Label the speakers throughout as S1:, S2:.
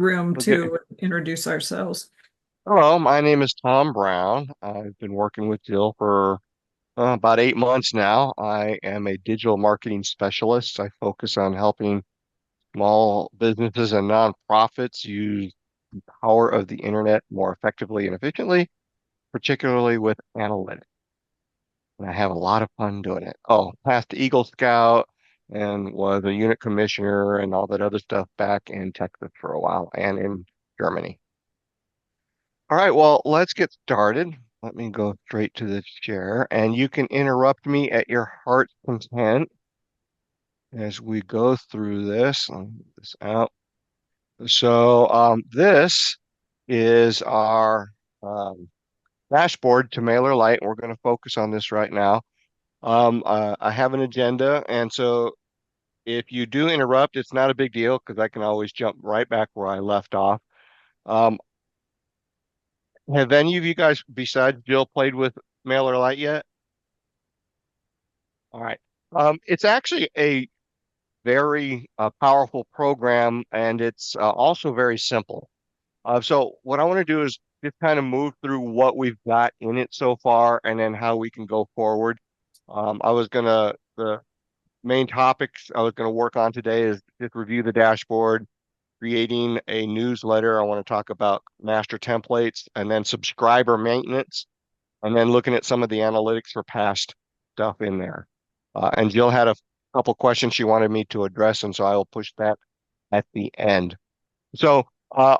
S1: room
S2: Okay.
S1: to introduce ourselves.
S2: Hello, my name is Tom Brown. I've been working with Jill for about 8 months now. I am a digital marketing specialist. I focus on helping small businesses and nonprofits use the power of the internet more effectively and efficiently, particularly with analytics. And I have a lot of fun doing it. Oh, past Eagle Scout and was a unit commissioner and all that other stuff back in Texas for a while and in Germany. All right, well, let's get started. Let me go straight to the chair, and you can interrupt me at your heart's content as we go through this. Let me get this out. This is our um, dashboard to MailerLite. We're going to focus on this right now. I have an agenda, and so if you do interrupt, it's not a big deal because I can always jump right back where I left off. Um, have any of you guys, besides Jill, played with MailerLite yet? All right. It's actually a very powerful program, and it's also very simple. So what I want to do is just kind of move through what we've got in it so far, and then how we can go forward. The main topics I was gonna work on today is just review the dashboard, creating a newsletter. I want to talk about master templates, and then subscriber maintenance, and then looking at some of the analytics for past stuff in there. And Jill had a couple questions she wanted me to address, and so I will push that at the end. So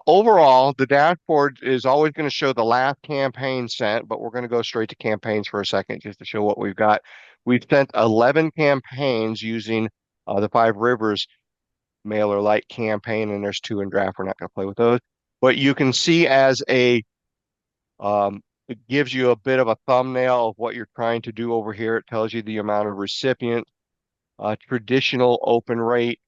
S2: overall, the dashboard is always going to show the last campaign sent, but we're going to go straight to campaigns for a second just to show what we've got. We've sent 11 campaigns using the Five Rivers MailerLite campaign, and there's two in draft. We're not going to play with those. But you can see it gives you a bit of a thumbnail of what you're trying to do over here. It tells you the amount of recipients, traditional open rate.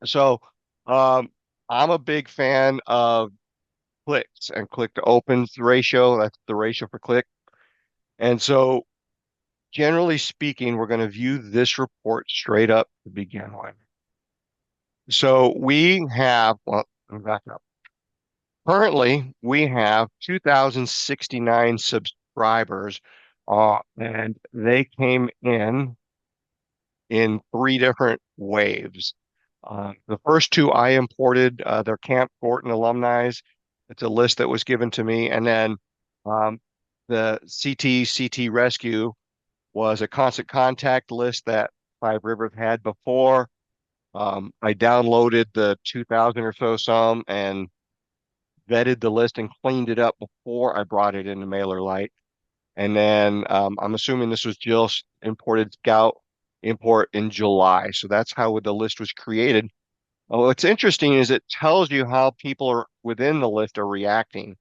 S2: So um, I'm a big fan of clicks and click to opens ratio. That's the ratio for click. And so generally speaking, we're going to view this report straight up to begin with. So let me back up. Currently, we have 2,069 subscribers, and they came in three different waves. The first two I imported, their Camp Thornton alumni. It's a list that was given to me. And then um, the CT Rescue was a constant contact list that Five Rivers had before. I downloaded the 2,000 or so some and vetted the list and cleaned it up before I brought it into MailerLite. And then I'm assuming this was Jill's imported Scout import in July. So that's how the list was created. What's interesting is it tells you how people are within the list are reacting.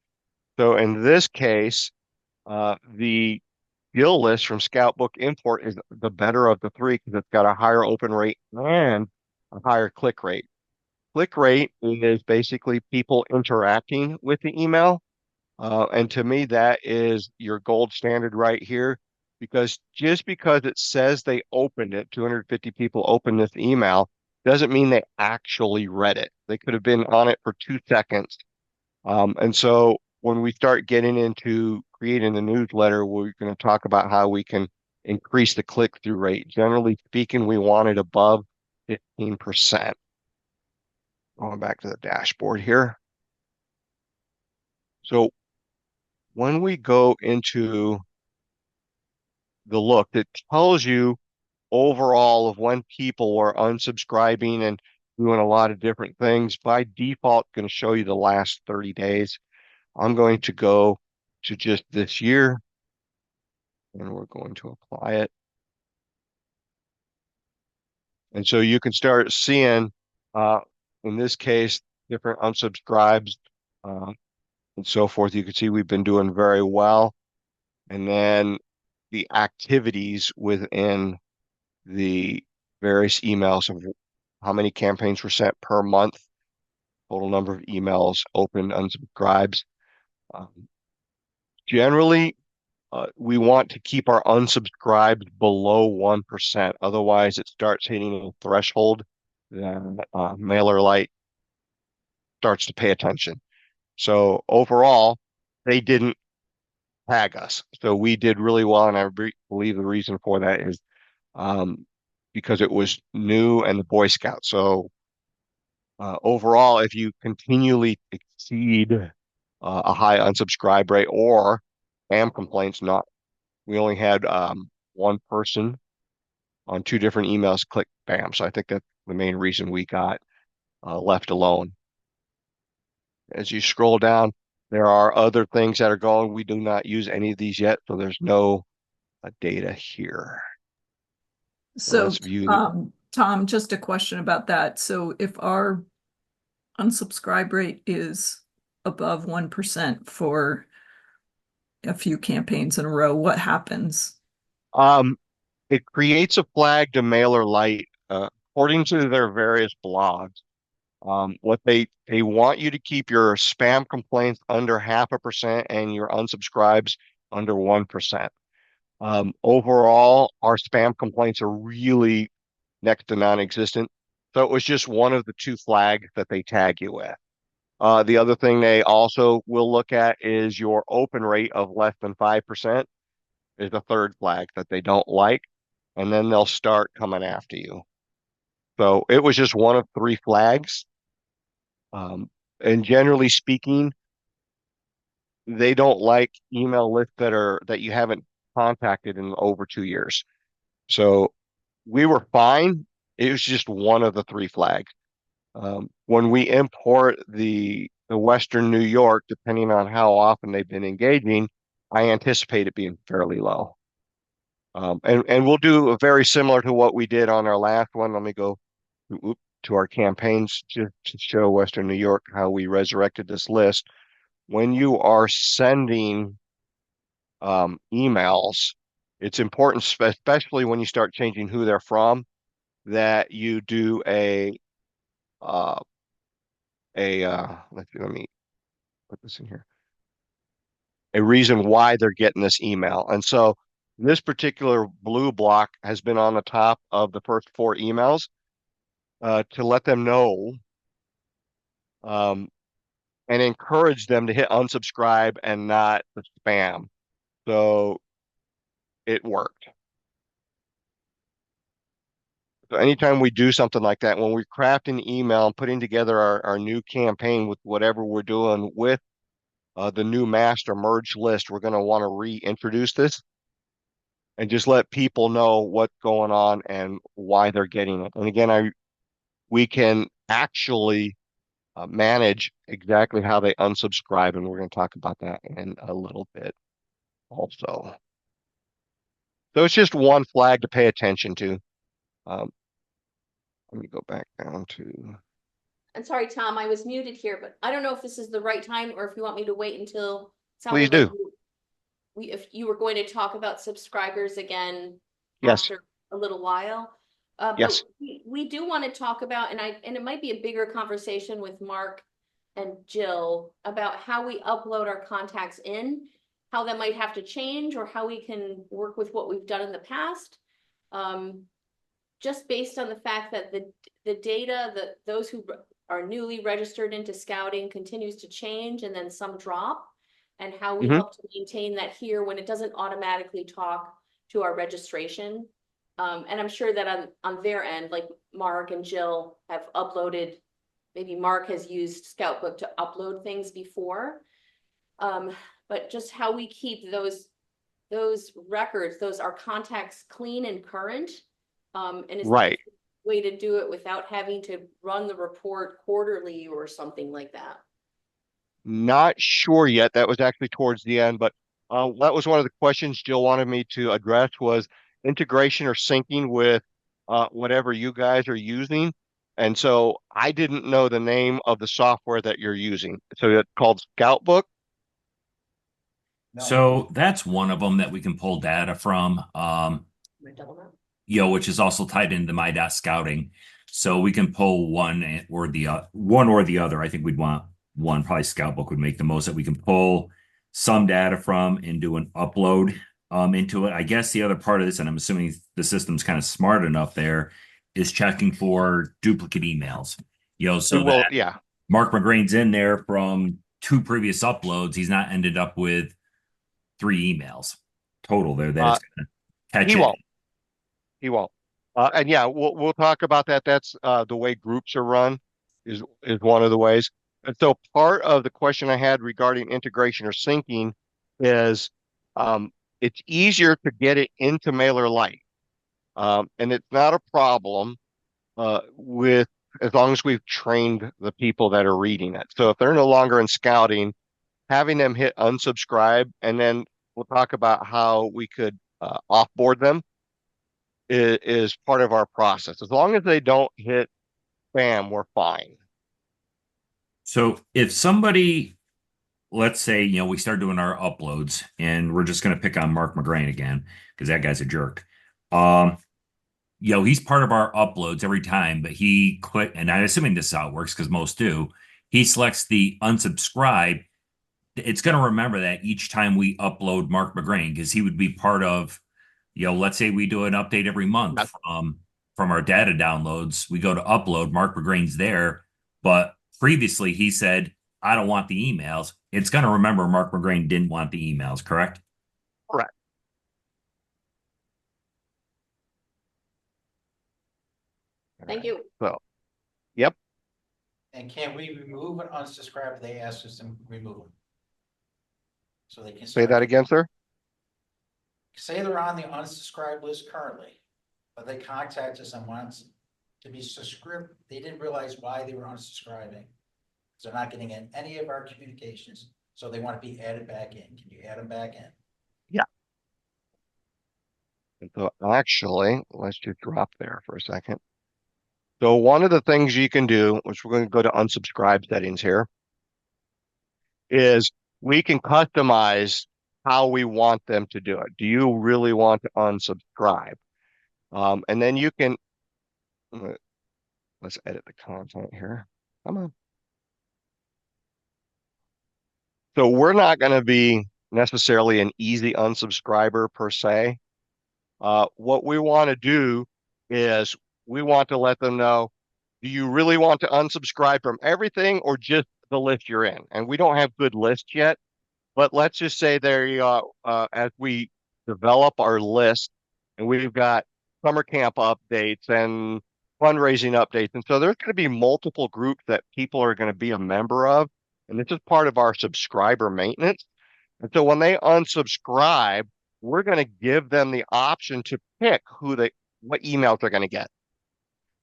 S2: So in this case, the Jill list from Scout Book Import is the better of the three because it's got a higher open rate and a higher click rate. Click rate is basically people interacting with the email. And to me, that is your gold standard right here, because just because it says they opened it, 250 people opened this email, doesn't mean they actually read it. They could have been on it for 2 seconds. And so when we start getting into creating the newsletter, we're going to talk about how we can increase the click-through rate. Generally speaking, we want it above 15%. Going back to the dashboard here. So when we go into the look, it tells you overall of when people were unsubscribing and doing a lot of different things. By default, going to show you the last 30 days. I'm going to go to just this year and we're going to apply it. And so you can start seeing, uh, in this case, different unsubscribes uh, and so forth. You can see we've been doing very well. And then the activities within the various emails of how many campaigns were sent per month, total number of emails opened, unsubscribes. Um, Generally, we want to keep our unsubscribed below 1%. Otherwise, it starts hitting a threshold that MailerLite starts to pay attention. So overall, they didn't tag us. So we did really well, and I believe the reason for that is um, because it was new and the Boy Scouts. So overall, if you continually exceed a high unsubscribe rate or spam complaints, not we only had one person on two different emails click spam. So I think that's the main reason we got left alone. As you scroll down, there are other things that are going. We do not use any of these yet, so there's no data here. So
S1: So,
S2: let's view.
S1: Tom, just a question about that. So if our unsubscribe rate is above 1% for a few campaigns in a row, what happens?
S2: Um, it creates a flag to MailerLite according to their various blogs. What they want you to keep your spam complaints under 0.5% and your unsubscribes under 1%. Overall, our spam complaints are really next to non-existent. So it was just one of the two flags that they tag you with. The other thing they also will look at is your open rate of less than 5% is the third flag that they don't like, and then they'll start coming after you. So it was just one of three flags. And generally speaking, they don't like email lists that you haven't contacted in over 2 years. So we were fine. It was just one of the three flags. When we import the Western New York, depending on how often they've been engaging, I anticipate it being fairly low. And we'll do a very similar to what we did on our last one. Let me go to our campaigns to show Western New York how we resurrected this list. When you are sending emails, it's important, especially when you start changing who they're from, that you do uh, let me put this in here, a reason why they're getting this email. And so this particular blue block has been on the top of the first four emails to let them know um, and encourage them to hit unsubscribe and not the spam. So it worked. So anytime we do something like that, when we craft an email and putting together our new campaign with whatever we're doing with the new master merge list, we're going to want to reintroduce this and just let people know what's going on and why they're getting it. And again, we can actually manage exactly how they unsubscribe, and we're going to talk about that in a little bit also. So it's just one flag to pay attention to. Um, Let me go back down to.
S3: I'm sorry, Tom, I was muted here, but I don't know if this is the right time or if you want me to wait until it
S2: Please
S3: sounded like
S2: do.
S3: if you were going to talk about subscribers again
S2: Yes.
S3: after a little while. But
S2: Yes.
S3: we do want to talk about, and it might be a bigger conversation with Mark and Jill about how we upload our contacts in, how that might have to change, or how we can work with what we've done in the past. Just based on the fact that the data that those who are newly registered into scouting continues to change, and then some drop, and how we help to maintain that here when it doesn't automatically talk to our registration. And I'm sure that on their end, like Mark and Jill have uploaded, maybe Mark has used Scoutbook to upload things before. But just how we keep those records, our contacts clean and current. And is there a
S2: Right.
S3: way to do it without having to run the report quarterly or something like that?
S2: Not sure yet. That was actually towards the end, but that was one of the questions Jill wanted me to address was integration or syncing with whatever you guys are using. And so I didn't know the name of the software that you're using. So it's called Scoutbook.
S4: So that's one of them that we can pull data from, which is also tied into my scouting. So we can pull one or the other. I think we'd want one. Probably Scoutbook would make the most that we can pull some data from and do an upload into it. I guess the other part of this, and I'm assuming the system's kind of smart enough there, is checking for duplicate emails. So
S2: Well, yeah.
S4: Mark McGrain's in there from 2 previous uploads, he's not ended up with 3 emails total there that it's going to catch
S2: He
S4: it.
S2: won't. He won't. And yeah, we'll talk about that. That's the way groups are run is one of the ways. And so part of the question I had regarding integration or syncing is it's easier to get it into MailerLite. And it's not a problem with as long as we've trained the people that are reading it. So if they're no longer in scouting, having them hit unsubscribe, and then we'll talk about how we could offboard them is part of our process. As long as they don't hit spam, we're fine.
S4: So if somebody, let's say, we start doing our uploads and we're just going to pick on Mark McGrain again because that guy's a jerk. He's part of our uploads every time, but he click, and I'm assuming this is how it works because most do. He selects the unsubscribe. It's going to remember that each time we upload Mark McGrain because he would be part of, let's say we do an update every month
S2: Yes.
S4: from our data downloads. We go to upload, Mark McGrain's there, but previously he said, I don't want the emails. It's going to remember Mark McGrain didn't want the emails, correct?
S2: Correct.
S3: Thank you.
S2: So, yep.
S5: And can we remove and unsubscribe if they ask us to remove them? So they can
S2: Say that again, sir.
S5: Say they're on the unsubscribe list currently, but they contact us and want to be subscribed. They didn't realize why they were unsubscribing. They're not getting in any of our communications, so they want to be added back in. Can you add them back in?
S2: Yeah. And so actually, let's just drop there for a second. So one of the things you can do, which we're going to go to unsubscribe settings here, is we can customize how we want them to do it. Do you really want to unsubscribe? And then you can, let's edit the content here. Come on. So we're not going to be necessarily an easy unsubscriber per se. What we want to do is we want to let them know, do you really want to unsubscribe from everything or just the list you're in? And we don't have good lists yet, but let's just say there you are, as we develop our list and we've got summer camp updates and fundraising updates. And so there's going to be multiple groups that people are going to be a member of. And this is part of our subscriber maintenance. And so when they unsubscribe, we're going to give them the option to pick what emails they're going to get.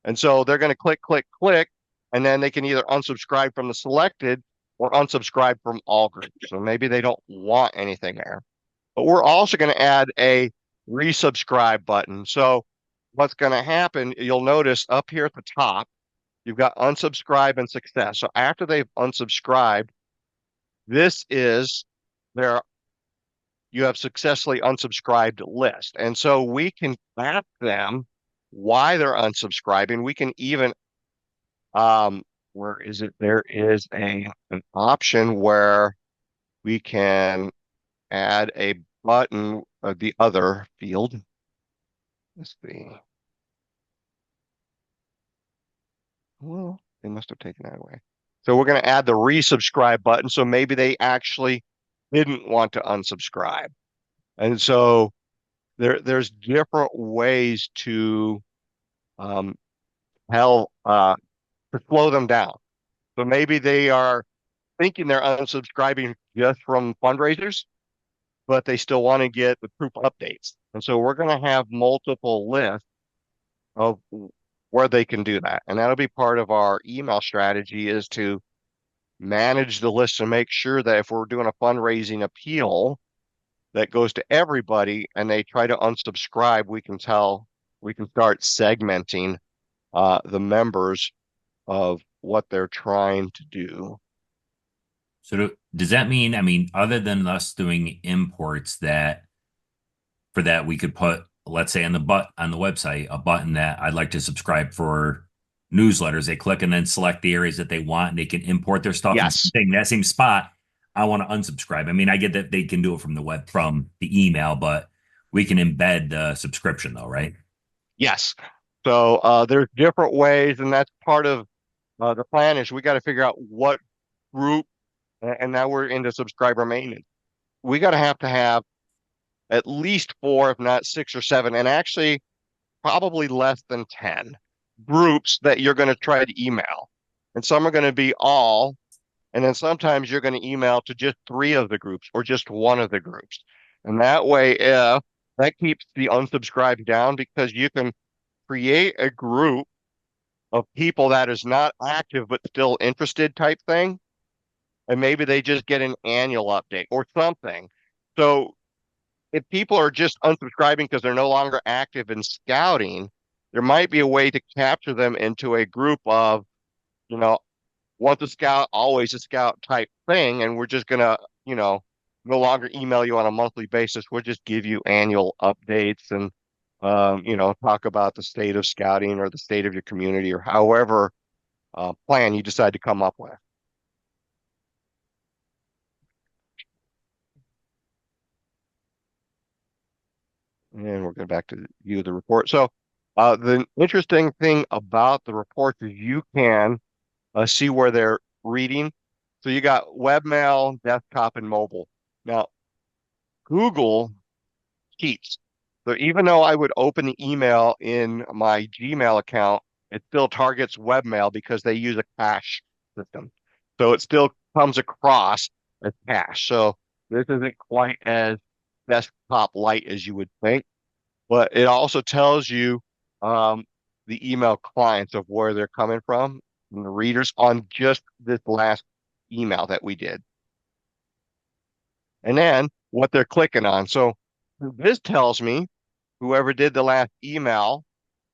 S2: And so they're going to click, click, click, and then they can either unsubscribe from the selected or unsubscribe from all groups. So maybe they don't want anything there. But we're also going to add a resubscribe button. So what's going to happen, you'll notice up here at the top, you've got unsubscribe and success. So after they've unsubscribed, this is you have successfully unsubscribed list. And so we can ask them why they're unsubscribing. We can even, where is it? There is an option where we can add a button of the other field. Let's see. Well, they must have taken that away. So we're going to add the resubscribe button. So maybe they actually didn't want to unsubscribe. And so there's different ways to to slow them down. So maybe they are thinking they're unsubscribing just from fundraisers, but they still want to get the proof updates. And so we're going to have multiple lists of where they can do that. And that'll be part of our email strategy is to manage the list and make sure that if we're doing a fundraising appeal that goes to everybody and they try to unsubscribe, we can start segmenting the members of what they're trying to do.
S4: So does that mean, other than us doing imports for that we could put, let's say on the website, a button that I'd like to subscribe for newsletters. They click and then select the areas that they want and they can import their stuff.
S2: Yes.
S4: And that same spot, I want to unsubscribe. I get that they can do it from the email, but we can embed the subscription though, right?
S2: Yes. So there's different ways, and that's part of the plan is we got to figure out what group, and now we're into subscriber maintenance. We got to have at least four, if not six or seven, and actually probably less than 10 groups that you're going to try to email. And some are going to be all, and then sometimes you're going to email to just three of the groups or just one of the groups. And that way, if that keeps the unsubscribed down because you can create a group of people that is not active but still interested type thing. And maybe they just get an annual update or something. So if people are just unsubscribing because they're no longer active in scouting, there might be a way to capture them into a group of, you know, once a scout, always a scout type thing. And we're just going to, no longer email you on a monthly basis. We'll just give you annual updates and, talk about the state of scouting or the state of your community or however plan you decide to come up with. And we're going back to view the report. So the interesting thing about the reports is you can see where they're reading. So you got webmail, desktop, and mobile. Now, Google cheats. So even though I would open the email in my Gmail account, it still targets webmail because they use a cache system. So it still comes across as cache. So this isn't quite as desktop light as you would think, but it also tells you the email clients of where they're coming from and the readers on just this last email that we did. And then what they're clicking on. So this tells me whoever did the last email,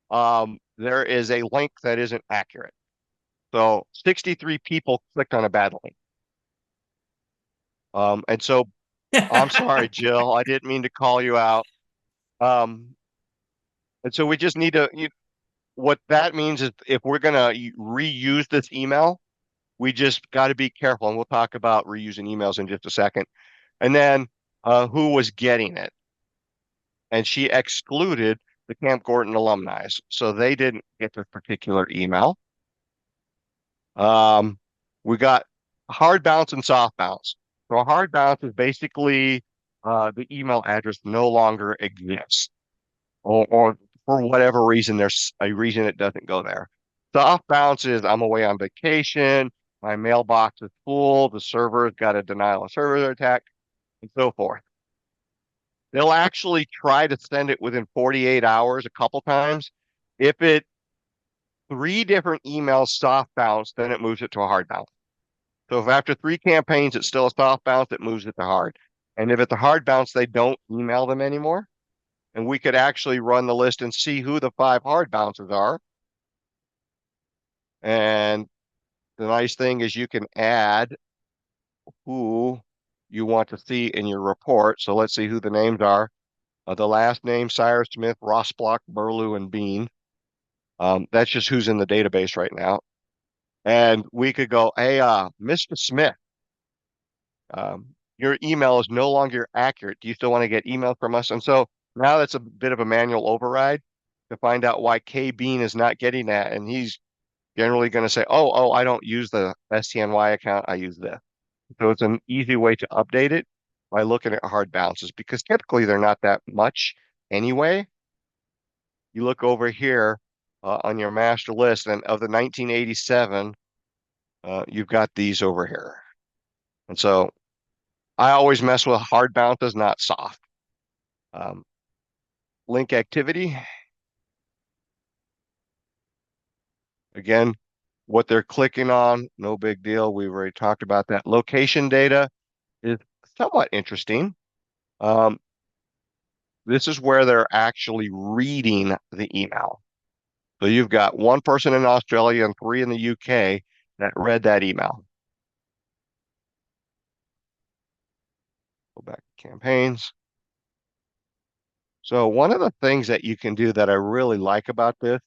S2: there is a link that isn't accurate. So 63 people clicked on a bad link. And so I'm sorry, Jill, I didn't mean to call you out. And so we just need to, what that means is if we're going to reuse this email, we just got to be careful. And we'll talk about reusing emails in just a second. And then who was getting it? And she excluded the Camp Gordon alumni. So they didn't get this particular email. We got hard bounce and soft bounce. So a hard bounce is basically the email address no longer exists, or for whatever reason, there's a reason it doesn't go there. Soft bounce is I'm away on vacation, my mailbox is full, the server's got a denial of service attack, and so forth. They'll actually try to send it within 48 hours a couple times. If it three different emails soft bounce, then it moves it to a hard bounce. So if after three campaigns it's still a soft bounce, it moves it to hard. And if it's a hard bounce, they don't email them anymore. And we could actually run the list and see who the 5 hard bounces are. And the nice thing is you can add who you want to see in your report. So let's see who the names are. The last name, Cyrus Smith, Ross Block, Burlew, and Bean. That's just who's in the database right now. And we could go, hey, Mr. Smith, your email is no longer accurate. Do you still want to get email from us? And so now that's a bit of a manual override to find out why K Bean is not getting that. And he's generally going to say, oh, I don't use the STNY account. I use this. So it's an easy way to update it by looking at hard bounces because typically they're not that much anyway. You look over here on your master list, and of the 1987, you've got these over here. And so I always mess with hard bounces, not soft. Link activity. Again, what they're clicking on, no big deal. We've already talked about that. Location data is somewhat interesting. This is where they're actually reading the email. So you've got one person in Australia and 3 in the UK that read that email. Go back to campaigns. So one of the things that you can do that I really like about this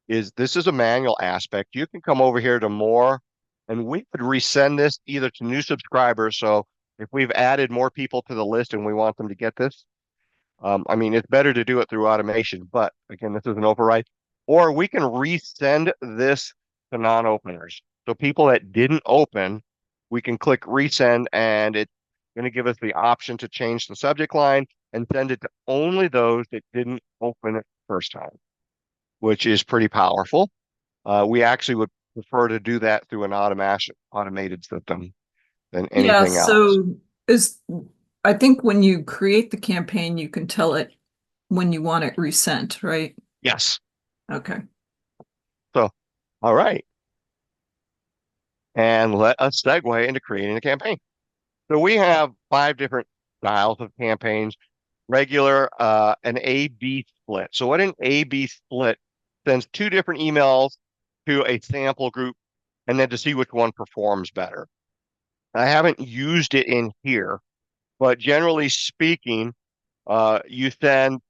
S2: is a manual aspect. You can come over here to more, and we could resend this either to new subscribers. So if we've added more people to the list and we want them to get this, I mean, it's better to do it through automation, but again, this is an override. Or we can resend this to non-openers. So people that didn't open, we can click resend and it's going to give us the option to change the subject line and send it to only those that didn't open it first time, which is pretty powerful. We actually would prefer to do that through an automated system than
S1: Yeah,
S2: anything else.
S1: so is I think when you create the campaign, you can tell it when you want it resent, right?
S2: Yes.
S1: Okay.
S2: So, all right. And let us segue into creating a campaign. So we have 5 different styles of campaigns. Regular, an A/B split. So what an A/B split sends 2 different emails to a sample group and then to see which one performs better. I haven't used it in here, but generally speaking, you send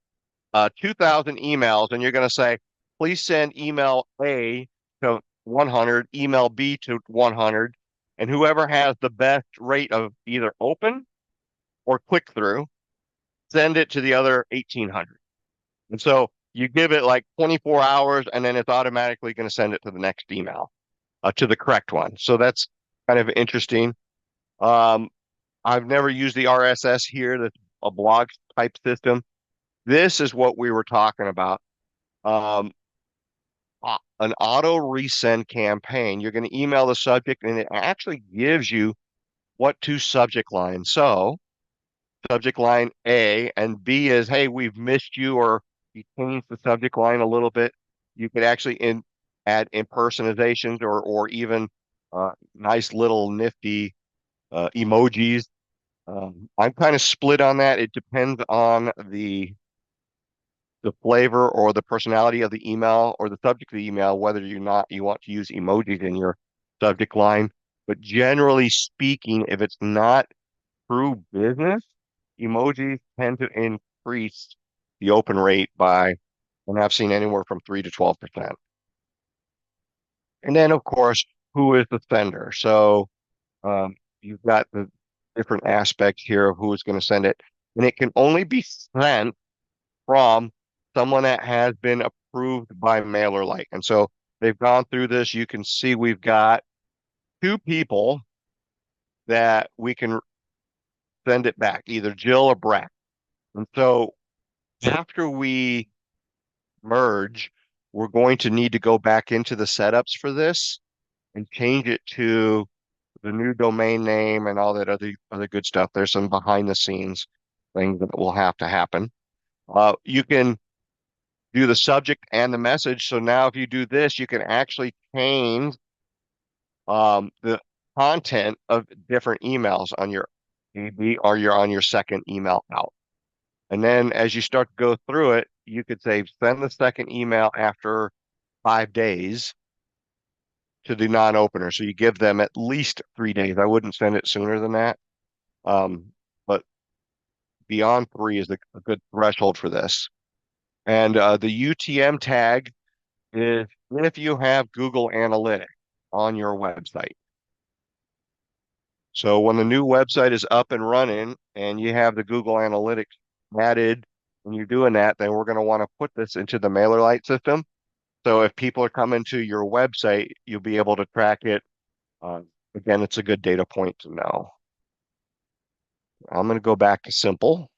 S2: 2,000 emails and you're going to say, please send email A to 100, email B to 100, and whoever has the best rate of either open or click through, send it to the other 1,800. And so you give it like 24 hours and then it's automatically going to send it to the next email, to the correct one. So that's kind of interesting. Um, I've never used the RSS here. That's a blog type system. This is what we were talking about. Um, an auto resend campaign. You're going to email the subject and it actually gives you what to subject line. So subject line A and B is, hey, we've missed you, or you change the subject line a little bit. You could actually add impersonations or even nice little nifty emojis. I'm kind of split on that. It depends on the flavor or the personality of the email or the subject of the email, whether you want to use emojis in your subject line. But generally speaking, if it's not true business, emojis tend to increase the open rate by, and I've seen anywhere from 3 to 12%. And then, of course, who is the sender? So you've got the different aspects here of who is going to send it. And it can only be sent from someone that has been approved by MailerLite. And so they've gone through this. You can see we've got 2 people that we can send it back, either Jill or Brett. And so after we merge, we're going to need to go back into the setups for this and change it to the new domain name and all that other good stuff. There's some behind the scenes things that will have to happen. You can do the subject and the message. So now if you do this, you can actually change the content of different emails on your AB or you're on your second email out. And then as you start to go through it, you could say, send the second email after 5 days to the non-opener. So you give them at least 3 days. I wouldn't send it sooner than that. But beyond 3 is a good threshold for this. And the UTM tag is if you have Google Analytics on your website. So when the new website is up and running and you have the Google Analytics added and you're doing that, then we're going to want to put this into the MailerLite system. So if people are coming to your website, you'll be able to track it. Again, it's a good data point to know. I'm going to go back to simple.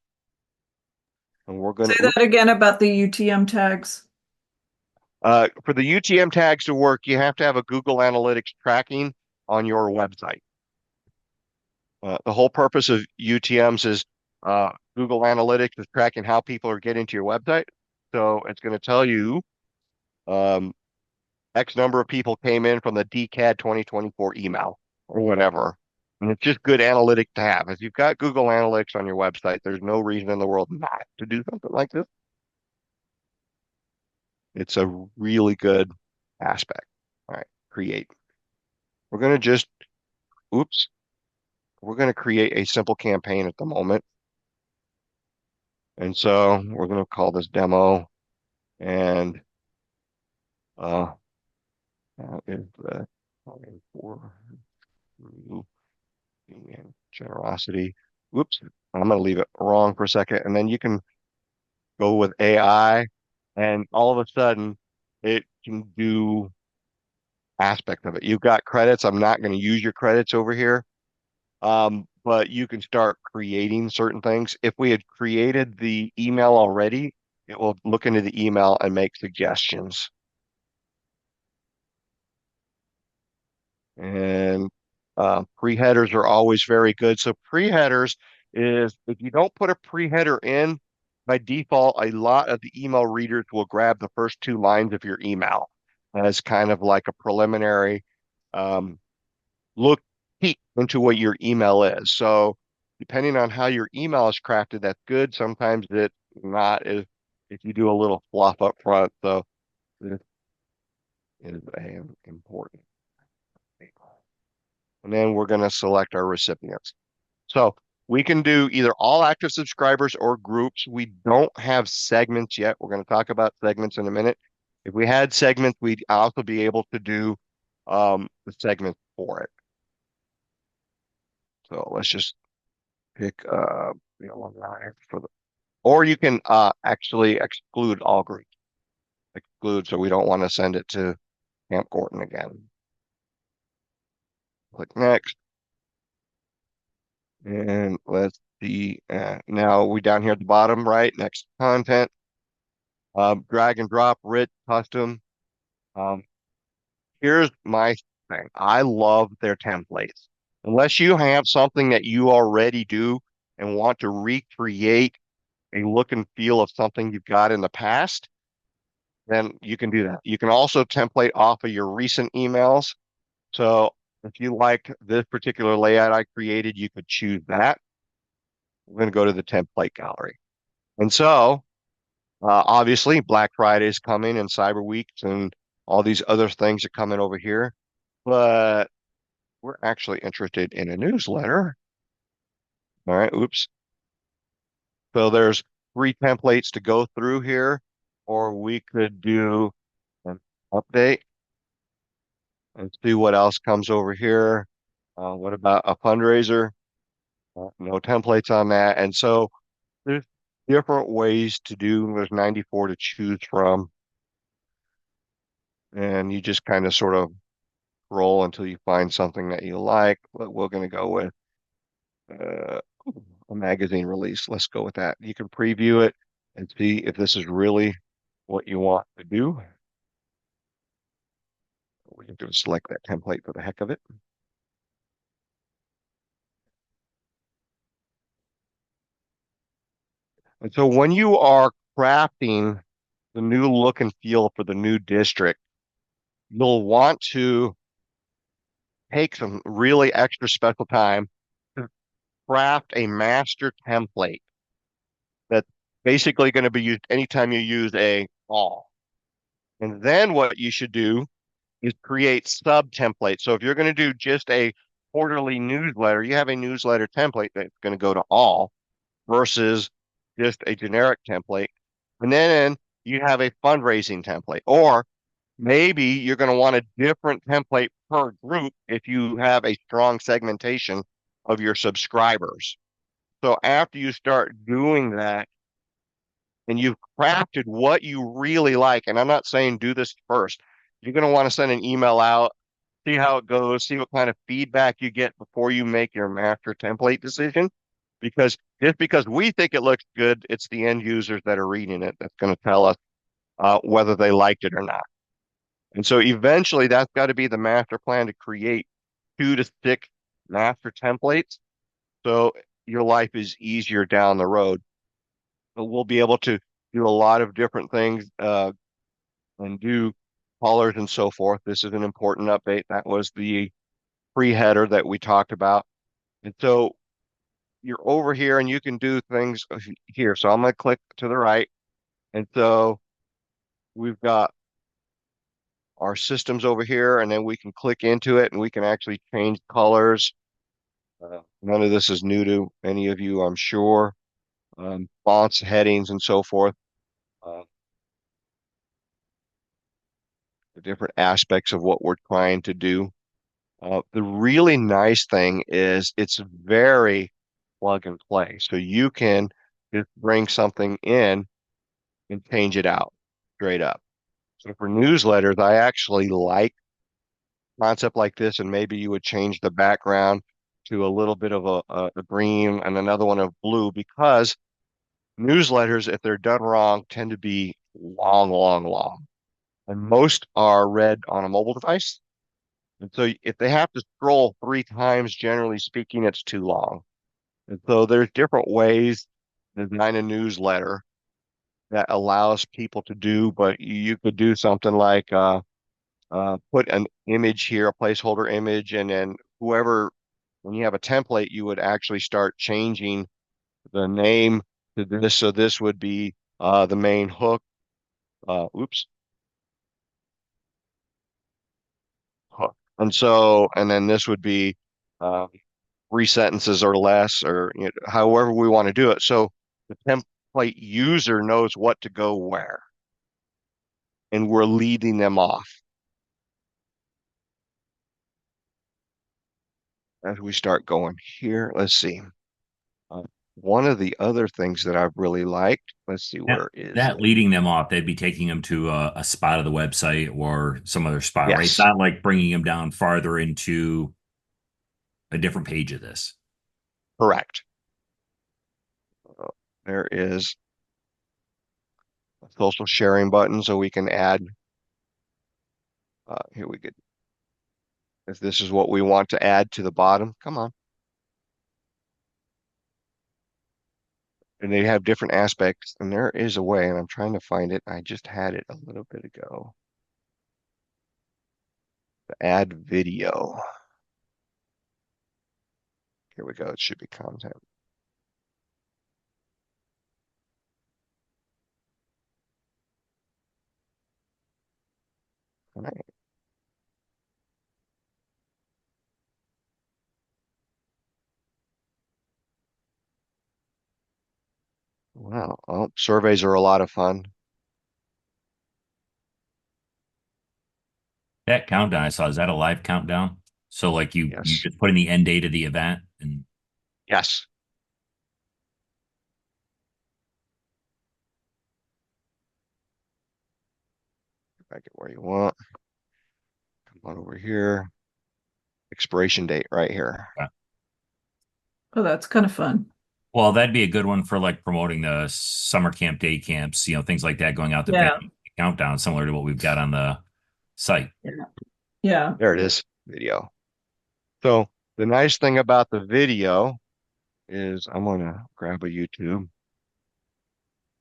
S2: And we're going
S1: Say
S2: to,
S1: that again about the UTM tags.
S2: for the UTM tags to work, you have to have a Google Analytics tracking on your website. The whole purpose of UTMs is Google Analytics is tracking how people are getting to your website. So it's going to tell you X number of people came in from the DCAD 2024 email or whatever. And it's just good analytic to have. If you've got Google Analytics on your website, there's no reason in the world not to do something like this. It's a really good aspect. All right, create. We're going to just, oops, we're going to create a simple campaign at the moment. And so we're going to call this demo and that is the for generosity. Whoops, I'm going to leave it wrong for a second. And then you can go with AI and all of a sudden it can do aspect of it. You've got credits. I'm not going to use your credits over here. But you can start creating certain things. If we had created the email already, it will look into the email and make suggestions. And pre-headers are always very good. So pre-headers is if you don't put a pre-header in, by default, a lot of the email readers will grab the first 2 lines of your email as kind of like a preliminary um, look peek into what your email is. So depending on how your email is crafted, that's good. Sometimes it's not if you do a little fluff up front. So this is important. And then we're going to select our recipients. So we can do either all active subscribers or groups. We don't have segments yet. We're going to talk about segments in a minute. If we had segments, we'd also be able to do the segments for it. So let's just pick the alumni for the, or you can actually exclude all groups. Exclude, so we don't want to send it to Camp Gorton again. Click next. And let's see, now we down here at the bottom, right? Next content, drag and drop, rich, custom. Here's my thing. I love their templates. Unless you have something that you already do and want to recreate a look and feel of something you've got in the past, then you can do that. You can also template off of your recent emails. So if you like this particular layout I created, you could choose that. We're going to go to the template gallery. And so obviously Black Friday is coming and Cyber Weeks and all these other things are coming over here. But we're actually interested in a newsletter. All right, oops. So there's 3 templates to go through here, or we could do an update and see what else comes over here. What about a fundraiser? No templates on that. And so there's different ways to do. There's 94 to choose from. And you just kind of sort of roll until you find something that you like. But we're going to go with uh, a magazine release. Let's go with that. You can preview it and see if this is really what you want to do. We can just select that template for the heck of it. And so when you are crafting the new look and feel for the new district, you'll want to take some really extra special time to craft a master template that's basically going to be used anytime you use a all. And then what you should do is create sub templates. So if you're going to do just a quarterly newsletter, you have a newsletter template that's going to go to all versus just a generic template. And then you have a fundraising template, or maybe you're going to want a different template per group if you have a strong segmentation of your subscribers. So after you start doing that and you've crafted what you really like, and I'm not saying do this first, you're going to want to send an email out, see how it goes, see what kind of feedback you get before you make your master template decision. Because just because we think it looks good, it's the end users that are reading it that's going to tell us whether they liked it or not. And so eventually that's got to be the master plan to create 2 to 6 master templates. So your life is easier down the road. But we'll be able to do a lot of different things and do colors and so forth. This is an important update. That was the pre-header that we talked about. And so you're over here and you can do things here. So I'm going to click to the right. And so we've got our systems over here, and then we can click into it and we can actually change colors. None of this is new to any of you, I'm sure. Fonts, headings, and so forth. The different aspects of what we're trying to do. The really nice thing is it's very plug and play. So you can just bring something in and change it out straight up. So for newsletters, I actually like concept like this, and maybe you would change the background to a little bit of a green and another one of blue, because newsletters, if they're done wrong, tend to be long, long, long. And most are read on a mobile device. And so if they have to scroll 3 times, generally speaking, it's too long. And so there's different ways to design a newsletter that allows people to do, but you could do something like put an image here, a placeholder image, and then whoever, when you have a template, you would actually start changing the name to this. So this would be the main hook. Oops, hook. And so, and then this would be uh, 3 sentences or less, or however we want to do it. So the template user knows what to go where, and we're leading them off as we start going here. Let's see. Uh, One of the other things that I've really liked, let's see,
S4: That,
S2: where is
S4: that
S2: it?
S4: leading them off, they'd be taking them to a spot of the website or some other spot, right? It's
S2: Yes,
S4: not like bringing them down farther into a different page of this.
S2: correct. Uh, there is a social sharing button, so we can add, here we go. If this is what we want to add to the bottom, come on. And they have different aspects, and there is a way, and I'm trying to find it. I just had it a little bit ago. Add video. Here we go. It should be content. All right. Wow. Oh, surveys are a lot of fun.
S4: That countdown I saw, is that a live countdown? So like you
S2: Yes.
S4: just put in the end date of the event and
S2: Yes. Back it where you want. Come on over here. Expiration date right here.
S1: Oh, that's kind of fun.
S4: well, that'd be a good one for like promoting the summer camp, day camps, things like that, going out to
S1: Yeah.
S4: family countdown, similar to what we've got on the site.
S1: Yeah. Yeah.
S2: There it is. Video. So the nice thing about the video is I'm gonna grab a YouTube.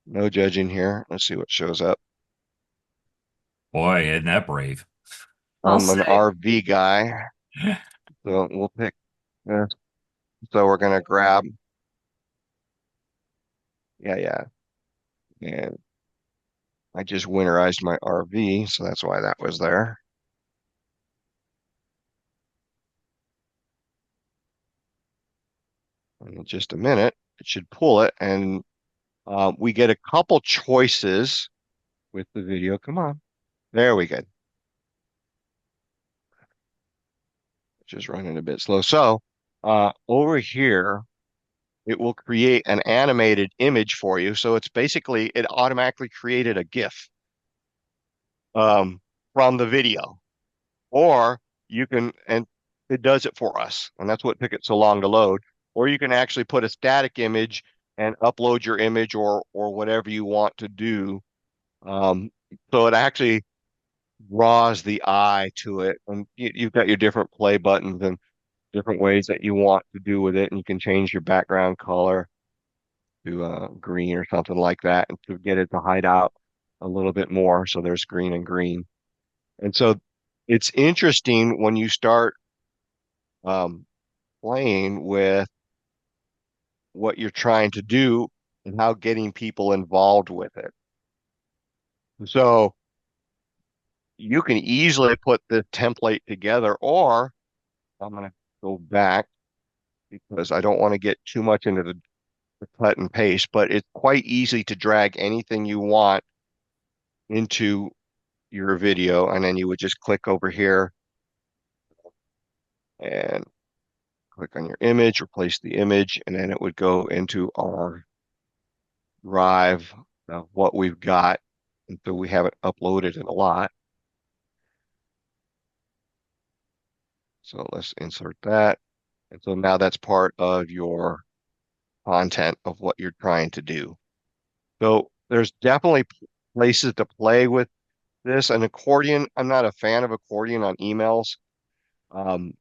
S2: No judging here. Let's see what shows up.
S4: Boy, isn't that brave?
S1: I'll
S2: I'm an
S1: say.
S2: RV guy, so we'll pick this. So we're gonna grab, yeah, yeah. And I just winterized my RV, so that's why that was there. In just a minute, it should pull it, and we get a couple choices with the video. Come on. There we go. Just running a bit slow. So over here, it will create an animated image for you. So it's basically, it automatically created a GIF um, from the video. Or you can, and it does it for us. And that's what took it so long to load. Or you can actually put a static image and upload your image or whatever you want to do. So it actually draws the eye to it. And you've got your different play buttons and different ways that you want to do with it. And you can change your background color to green or something like that, and to get it to hide out a little bit more. So there's green and green. And so it's interesting when you start um, playing with what you're trying to do and how getting people involved with it. So you can easily put the template together, or I'm going to go back because I don't want to get too much into the cut and paste, but it's quite easy to drag anything you want into your video, and then you would just click over here and click on your image, replace the image, and then it would go into our drive of what we've got. And so we haven't uploaded in a lot. So let's insert that. And so now that's part of your content of what you're trying to do. So there's definitely places to play with this. An accordion, I'm not a fan of accordion on emails. Um,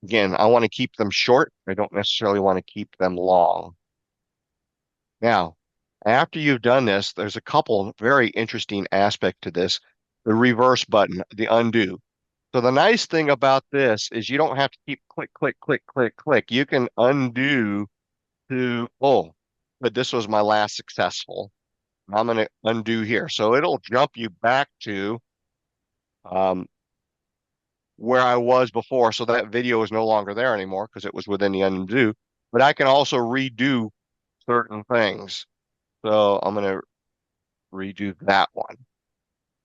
S2: Again, I want to keep them short. I don't necessarily want to keep them long. Now, after you've done this, there's a couple very interesting aspect to this. The reverse button, the undo. So the nice thing about this is you don't have to keep click, click, click, click, click. You can undo to, oh, but this was my last successful. I'm going to undo here. So it'll jump you back to um, where I was before. So that video is no longer there anymore because it was within the undo. But I can also redo certain things. So I'm going to redo that one.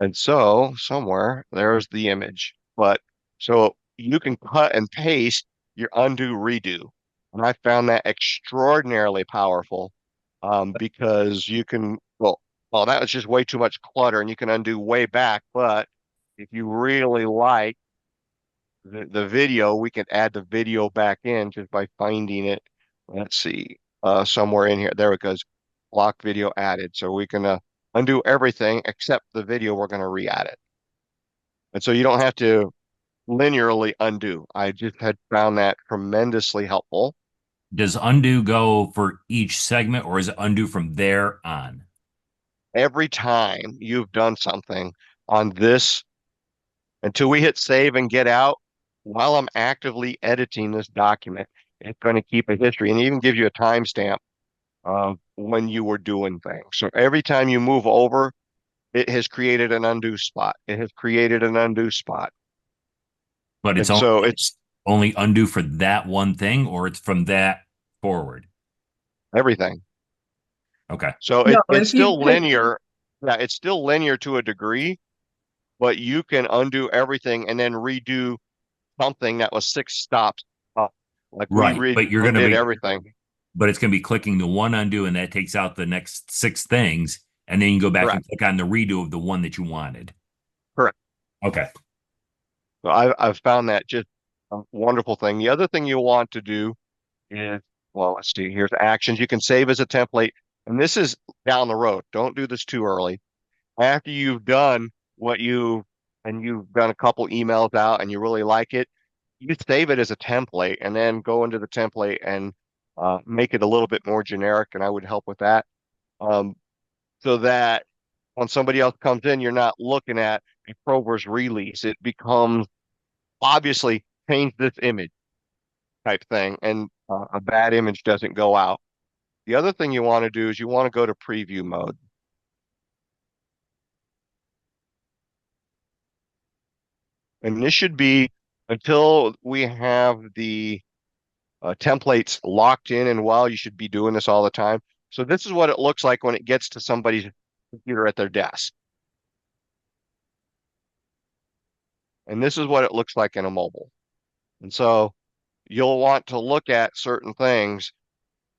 S2: And so somewhere there's the image. But so you can cut and paste your undo redo. And I found that extraordinarily powerful because you can, well, that was just way too much clutter and you can undo way back. But if you really like the video, we can add the video back in just by finding it. Let's see, somewhere in here. There it goes. Block video added. So we can undo everything except the video. We're going to re-add it. And so you don't have to linearly undo. I just had found that tremendously helpful.
S4: Does undo go for each segment or is it undo from there on?
S2: Every time you've done something on this, until we hit save and get out, while I'm actively editing this document, it's going to keep a history and even give you a timestamp of when you were doing things. So every time you move over, it has created an undo spot. It has created an undo spot.
S4: But
S2: And so
S4: it's only undo for that one thing, or it's from that forward.
S2: everything.
S4: Okay.
S2: So
S1: No,
S2: it's
S1: if you
S2: still
S1: pick,
S2: linear. Yeah, it's still linear to a degree, but you can undo everything and then redo something that was 6 stops up. Like we
S4: Right. But you're going to
S2: redid
S4: be,
S2: everything.
S4: but it's going to be clicking the one undo and that takes out the next 6 things. And then you can go back and
S2: Correct.
S4: click on the redo of the one that you wanted.
S2: Correct.
S4: Okay.
S2: So I've found that just a wonderful thing. The other thing you want to do is, well, let's see, here's actions. You can save as a template. And this is down the road. Don't do this too early. After you've done what you've done a couple emails out and you really like it, you save it as a template and then go into the template and make it a little bit more generic. And I would help with that. Um, so that when somebody else comes in, you're not looking at a Prover's release. It becomes obviously change this image type thing, and a bad image doesn't go out. The other thing you want to do is you want to go to preview mode. And this should be until we have the templates locked in and well, you should be doing this all the time. So this is what it looks like when it gets to somebody's computer at their desk. And this is what it looks like in a mobile. And so you'll want to look at certain things.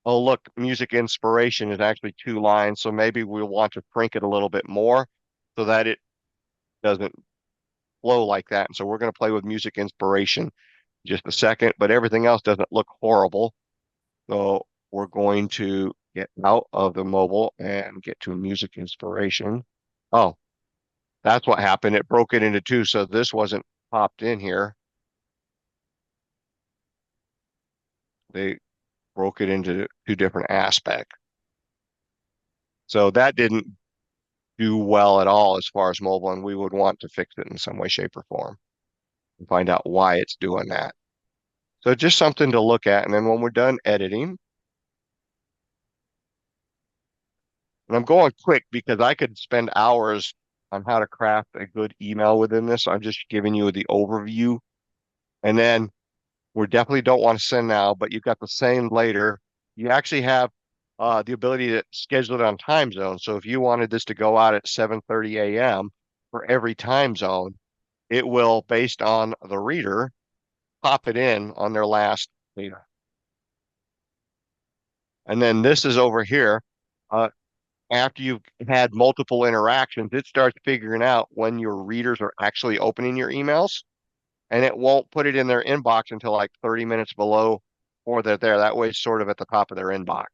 S2: Oh, look, music inspiration is actually 2 lines. So maybe we'll want to shrink it a little bit more so that it doesn't flow like that. And so we're going to play with music inspiration just a second, but everything else doesn't look horrible. So we're going to get out of the mobile and get to music inspiration. Oh, that's what happened. It broke it into two. So this wasn't popped in here. They broke it into 2 different aspects. So that didn't do well at all as far as mobile, and we would want to fix it in some way, shape, or form and find out why it's doing that. So just something to look at. And then when we're done editing, and I'm going quick because I could spend hours on how to craft a good email within this. I'm just giving you the overview. And then we definitely don't want to send now, but you've got the same later. You actually have the ability to schedule it on time zone. So if you wanted this to go out at 7:30 a.m. for every time zone, it will, based on the reader, pop it in on their last data. And then this is over here. After you've had multiple interactions, it starts figuring out when your readers are actually opening your emails. and it won't put it in their inbox until like 30 minutes below or they're there. That way it's sort of at the top of their inbox.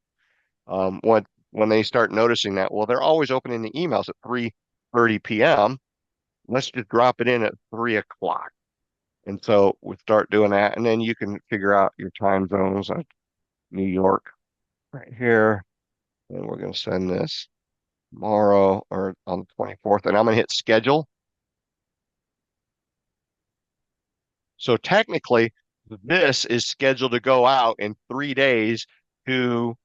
S2: When they start noticing that, well, they're always opening the emails at 3:30 p.m. Let's just drop it in at 3 o'clock. And so we start doing that, and then you can figure out your time zones, like New York right here. And we're going to send this tomorrow or on the 24th, and I'm going to hit schedule. So technically, this is scheduled to go out in 3 days to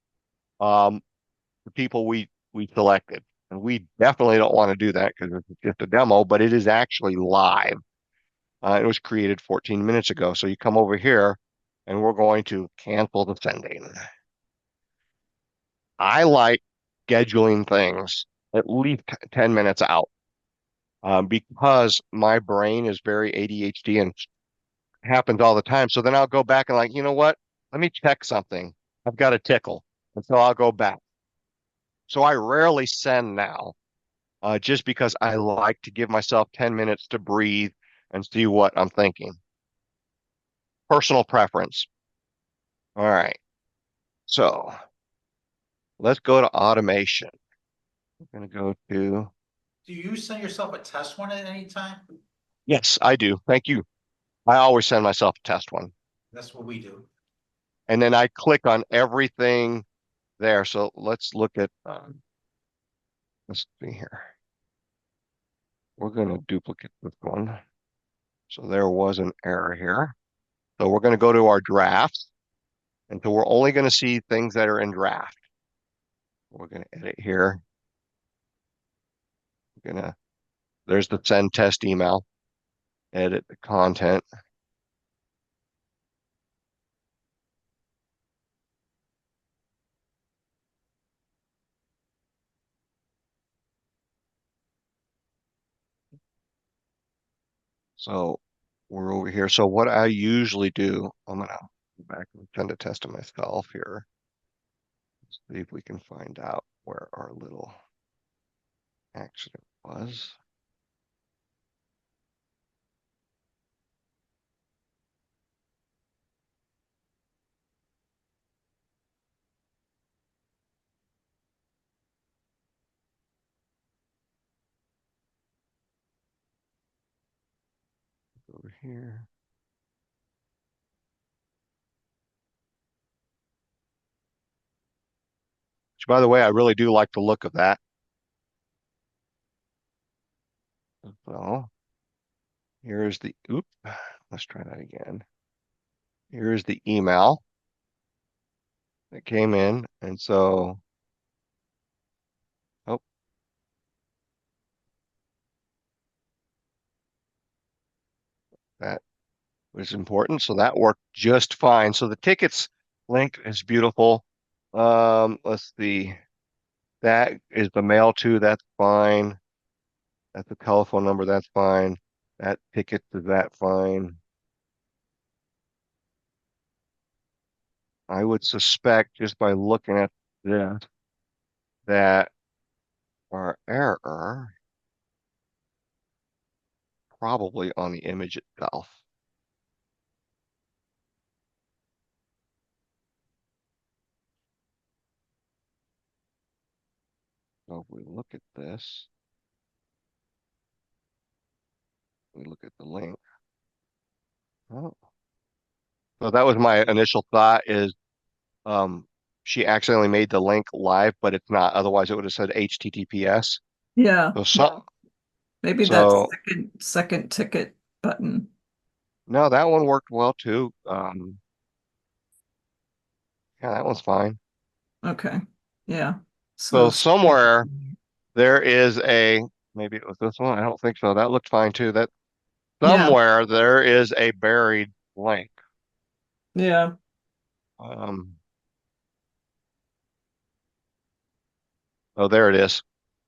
S2: the people we selected. And we definitely don't want to do that because it's just a demo, but it is actually live. It was created 14 minutes ago. So you come over here and we're going to cancel the sending. I like scheduling things at least 10 minutes out because my brain is very ADHD and happens all the time. So then I'll go back and like, you know what? Let me check something. I've got a tickle. And so I'll go back. So I rarely send now, just because I like to give myself 10 minutes to breathe and see what I'm thinking. Personal preference. All right. So let's go to automation. We're going to go to,
S5: Do you send yourself a test one at any time?
S2: yes, I do. Thank you. I always send myself a test one.
S5: That's what we do.
S2: And then I click on everything there. So let's look at, let's see here. We're going to duplicate this one. So there was an error here. So we're going to go to our drafts. And so we're only going to see things that are in draft. We're going to edit here. We're going to, there's the send test email. Edit the content. So we're over here. So what I usually do, I'm going to go back and send a test to myself here. Let's see if we can find out where our little accident was. Over here. Which, by the way, I really do like the look of that. So here's the, oop, let's try that again. Here's the email that came in. And so, oh, that was important. So that worked just fine. So the tickets link is beautiful. Let's see. That is the mail to, that's fine. That's the telephone number, that's fine. That ticket is that fine. I would suspect just by looking at this that our error probably on the image itself. So if we look at this, we look at the link. Oh. So that was my initial thought is she accidentally made the link live, but it's not. Otherwise, it would have said HTTPS.
S1: Yeah,
S2: So,
S1: maybe that
S2: so
S1: second ticket button.
S2: no, that one worked well too. Yeah, that one's fine.
S1: Okay, yeah.
S2: So somewhere there is a, maybe it was this one. I don't think so. That looked fine too. That
S1: yeah,
S2: somewhere there is a buried link.
S1: yeah.
S2: Oh, there it is.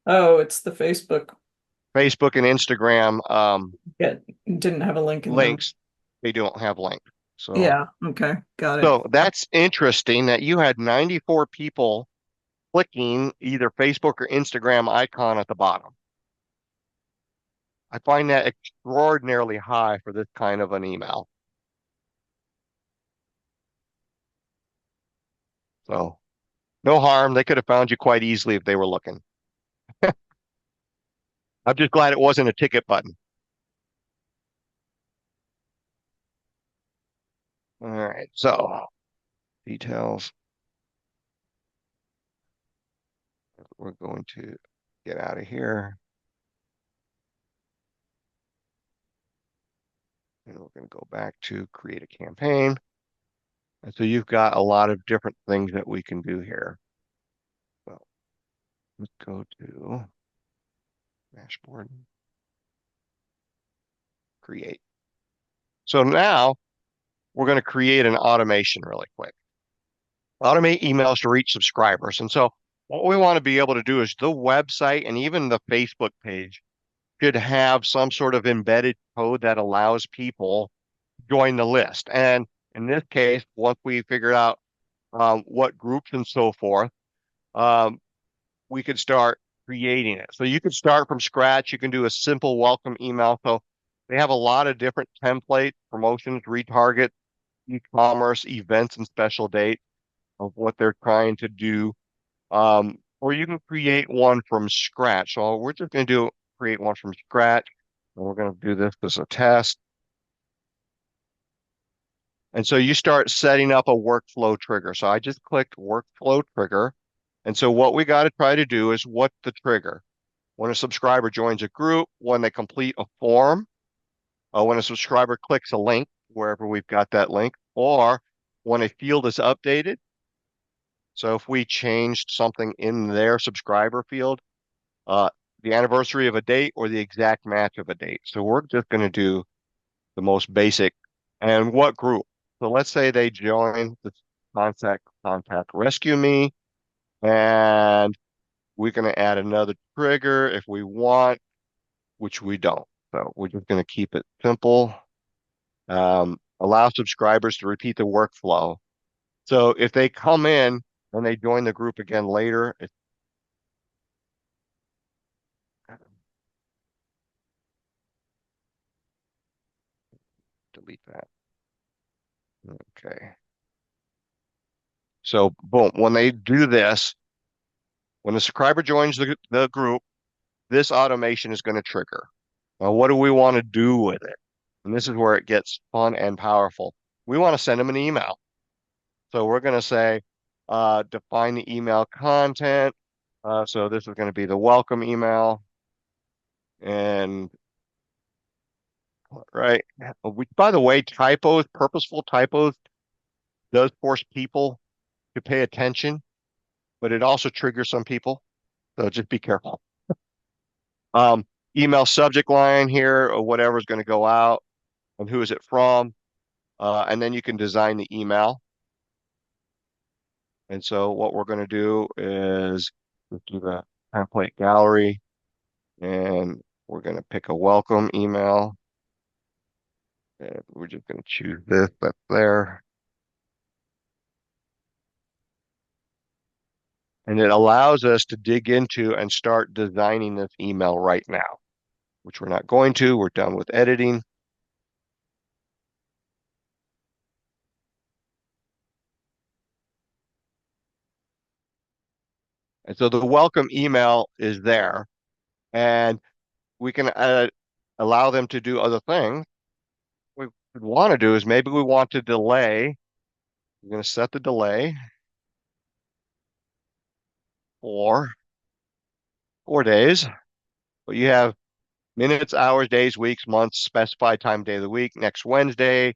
S1: Oh, it's the Facebook.
S2: Facebook and Instagram
S1: Yeah, didn't have a link in there.
S2: links, they don't have links. So
S1: Yeah, okay, got it.
S2: so that's interesting that you had 94 people clicking either Facebook or Instagram icon at the bottom. I find that extraordinarily high for this kind of an email. So no harm. They could have found you quite easily if they were looking. I'm just glad it wasn't a ticket button. All right, so details. We're going to get out of here. And we're going to go back to create a campaign. And so you've got a lot of different things that we can do here. Well, let's go to dashboard, create. So now we're going to create an automation really quick. Automate emails to reach subscribers. And so what we want to be able to do is the website and even the Facebook page should have some sort of embedded code that allows people to join the list. And in this case, once we figured out what groups and so forth, we could start creating it. So you could start from scratch. You can do a simple welcome email. So they have a lot of different templates, promotions, retarget, e-commerce, events, and special dates of what they're trying to do. Or you can create one from scratch. So we're just going to create one from scratch. And we're going to do this as a test. And so you start setting up a workflow trigger. So I just clicked workflow trigger. And so what we got to try to do is what's the trigger? When a subscriber joins a group, when they complete a form, when a subscriber clicks a link, wherever we've got that link, or when a field is updated. So if we changed something in their subscriber field, the anniversary of a date or the exact match of a date. So we're just going to do the most basic. And what group? So let's say they join the contact rescue me, and we're going to add another trigger if we want, which we don't. So we're just going to keep it simple. Allow subscribers to repeat the workflow. So if they come in and they join the group again later, delete that. Okay. So boom, when they do this, when the subscriber joins the group, this automation is going to trigger. Now, what do we want to do with it? And this is where it gets fun and powerful. We want to send them an email. So we're going to say, define the email content. So this is going to be the welcome email. And right, which, by the way, typos, purposeful typos, does force people to pay attention, but it also triggers some people. So just be careful. Email subject line here, or whatever is going to go out, and who is it from, and then you can design the email. And so what we're going to do is do the template gallery, and we're going to pick a welcome email. And we're just going to choose this, that's there. And it allows us to dig into and start designing this email right now, which we're not going to. We're done with editing. And so the welcome email is there, and we can allow them to do other things. What we want to do is maybe we want to delay. We're going to set the delay for 4 days. But you have minutes, hours, days, weeks, months, specified time, day of the week, next Wednesday,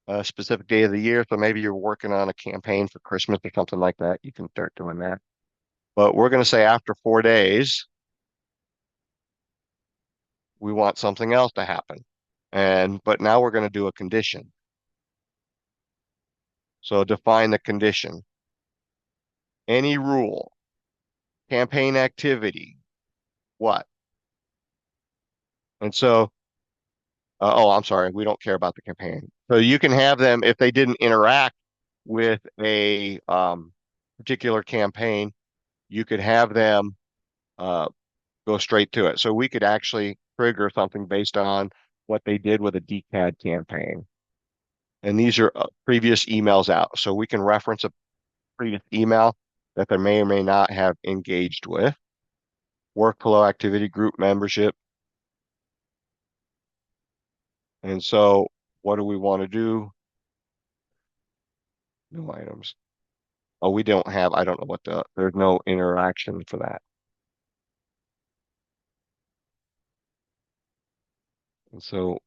S2: a specific day of the year. So maybe you're working on a campaign for Christmas or something like that. You can start doing that. But we're going to say after 4 days, we want something else to happen. But now we're going to do a condition. So define the condition. Any rule, campaign activity, what? And so, oh, I'm sorry, we don't care about the campaign. So you can have them, if they didn't interact with a particular campaign, you could have them go straight to it. So we could actually trigger something based on what they did with a DCAD campaign. And these are previous emails out. So we can reference a previous email that they may or may not have engaged with. Workflow activity group membership. And so what do we want to do? No items. Oh, we don't have, I don't know what there's no interaction for that. And so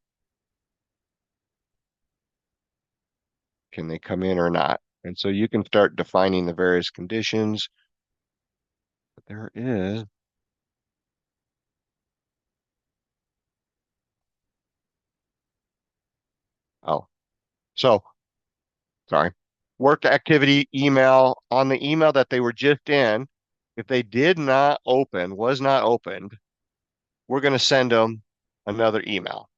S2: can they come in or not? And so you can start defining the various conditions. But there is. Oh, so sorry. Work activity email on the email that they were just in. If they did not open, was not opened, we're going to send them another email.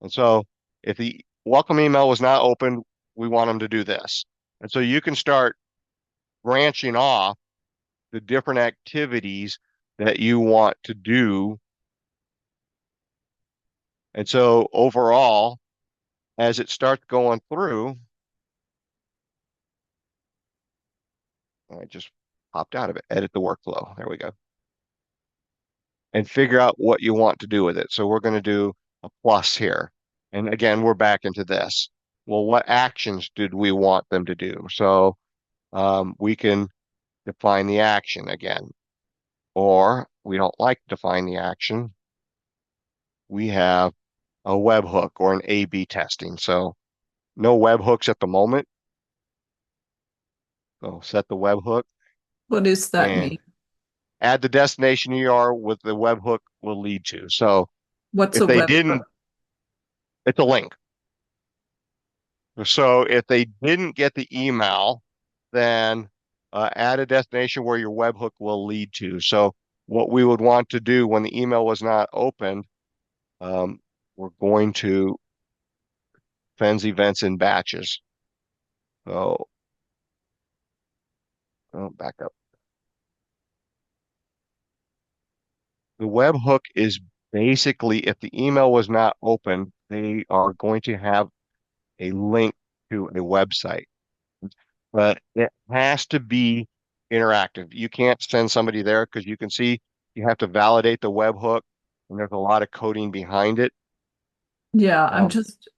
S2: And so if the welcome email was not opened, we want them to do this. And so you can start branching off the different activities that you want to do. And so overall, as it starts going through, I just popped out of it, edit the workflow. There we go. And figure out what you want to do with it. So we're going to do a plus here. And again, we're back into this. Well, what actions did we want them to do? So we can define the action again, or we don't like to define the action. We have a webhook or an A/B testing. So no webhooks at the moment. So set the webhook
S1: What does that
S2: and
S1: mean?
S2: add the destination URL with the webhook will lead to. So
S1: What's
S2: if
S1: a
S2: they
S1: web?
S2: didn't, it's a link. So if they didn't get the email, then add a destination where your webhook will lead to. So what we would want to do when the email was not opened, we're going to send events in batches. So back up. The webhook is basically if the email was not open, they are going to have a link to a website, but it has to be interactive. You can't send somebody there because you can see you have to validate the webhook, and there's a lot of coding behind it.
S1: Yeah, I'm
S2: Um,
S1: just,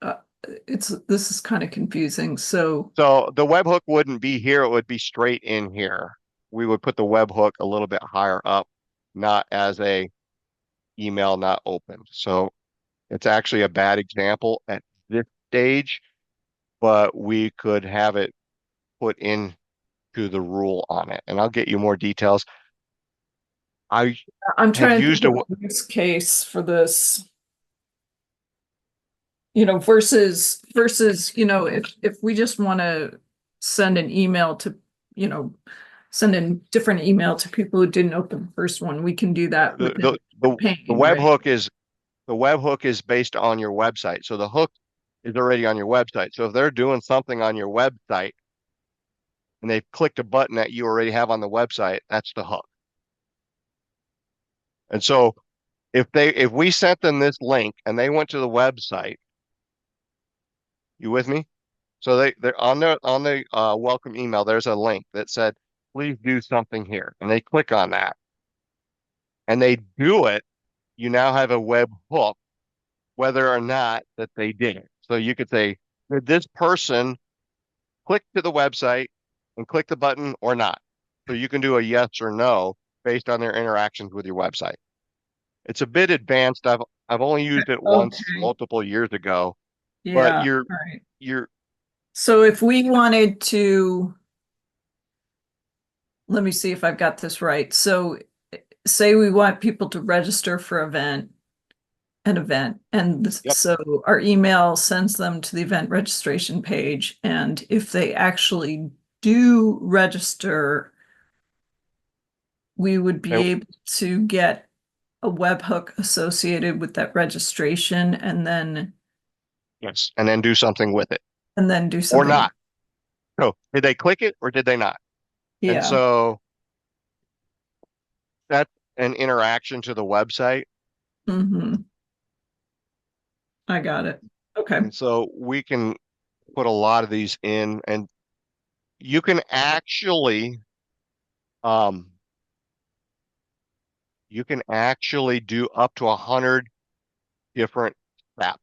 S1: this is kind of confusing. So,
S2: so the webhook wouldn't be here, it would be straight in here. We would put the webhook a little bit higher up, not as a email not opened. So it's actually a bad example at this stage, but we could have it put into the rule on it. And I'll get you more details. I
S1: I'm
S2: have
S1: trying to
S2: used
S1: think of a use case for this. Versus, if we just want to send an email to, send a different email to people who didn't open the first one, we can do that
S2: the
S1: with
S2: the the, the
S1: campaign, right?
S2: webhook is based on your website. So the hook is already on your website. So if they're doing something on your website and they've clicked a button that you already have on the website, that's the hook. And so if we sent them this link and they went to the website, you with me? So they're on the welcome email, there's a link that said, please do something here. And they click on that and they do it, you now have a web hook, whether or not that they did it. So you could say, did this person click to the website and click the button or not? So you can do a yes or no based on their interactions with your website. It's a bit advanced. I've only used it once
S1: Okay.
S2: multiple years ago, but
S1: Yeah, all right.
S2: you're
S1: So if we wanted to, let me see if I've got this right. So say we want people to register for an event, and
S2: yep.
S1: so our email sends them to the event registration page, and if they actually do register, we would be
S2: And,
S1: able to get a webhook associated with that registration
S2: yes, and then do something with it
S1: and then do
S2: or
S1: something.
S2: not. So did they click it or did they not? And
S1: Yeah.
S2: so that's an interaction to the website.
S1: Mm-hmm. I got it. Okay.
S2: And so we can put a lot of these in, and you can actually um do up to 100 different apps.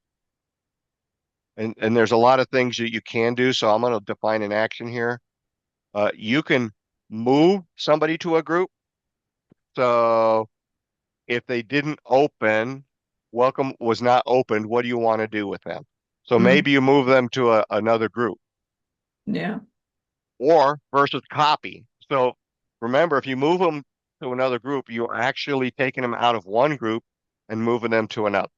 S2: And there's a lot of things that you can do. So I'm going to define an action here. You can move somebody to a group. So if they didn't open, welcome was not opened, what do you want to do with them? So
S1: Mm,
S2: maybe you move them to another group,
S1: yeah.
S2: or versus copy. So remember, if you move them to another group, you're actually taking them out of one group and moving them to another.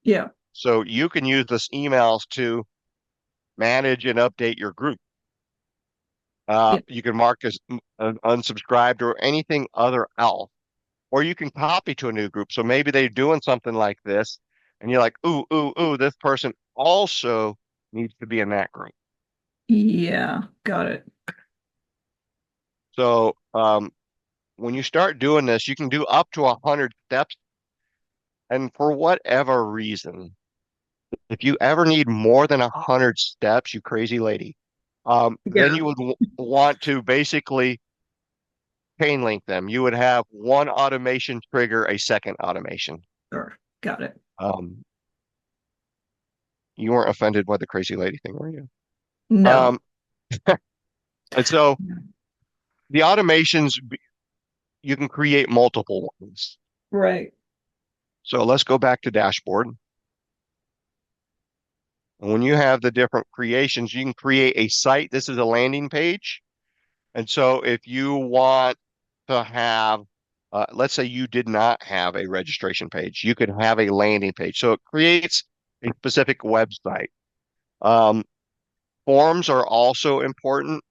S1: Yeah.
S2: So you can use this emails to manage and update your group.
S1: Yeah.
S2: You can mark as unsubscribed or anything other else, or you can copy to a new group. So maybe they're doing something like this, and you're like, ooh, ooh, ooh, this person also needs to be in that group.
S1: Yeah. Got it.
S2: So when you start doing this, you can do up to 100 steps. And for whatever reason, if you ever need more than 100 steps, you crazy lady, then
S1: Yeah.
S2: you would want to basically chain link them. You would have one automation trigger a second automation.
S1: Sure. Got it.
S2: Um, you weren't offended by the crazy lady thing, were you?
S1: No.
S2: Um, and so the automations, you can create multiple ones.
S1: Right.
S2: So let's go back to dashboard. And when you have the different creations, you can create a site. This is a landing page. And so if you want to have, let's say you did not have a registration page, you could have a landing page. So it creates a specific website. Um, Forms are also important,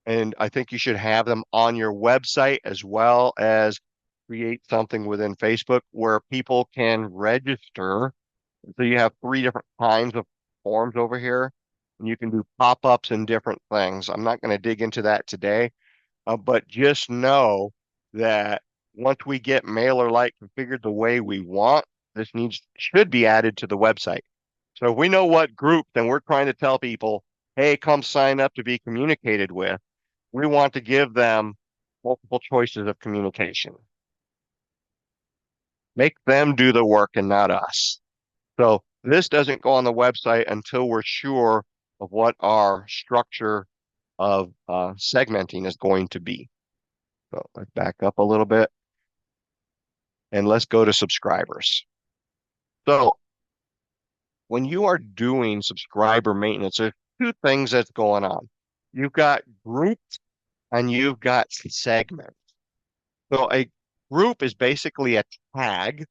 S2: and I think you should have them on your website as well as create something within Facebook where people can register. So you have three different kinds of forms over here, and you can do pop-ups and different things. I'm not going to dig into that today, but just know that once we get MailerLite configured the way we want, this should be added to the website. So if we know what group, then we're trying to tell people, hey, come sign up to be communicated with. We want to give them multiple choices of communication. Make them do the work and not us. So this doesn't go on the website until we're sure of what our structure of segmenting is going to be. So let's back up a little bit and let's go to subscribers. So when you are doing subscriber maintenance, there's two things that's going on. You've got groups and you've got segments. So a group is basically a tag,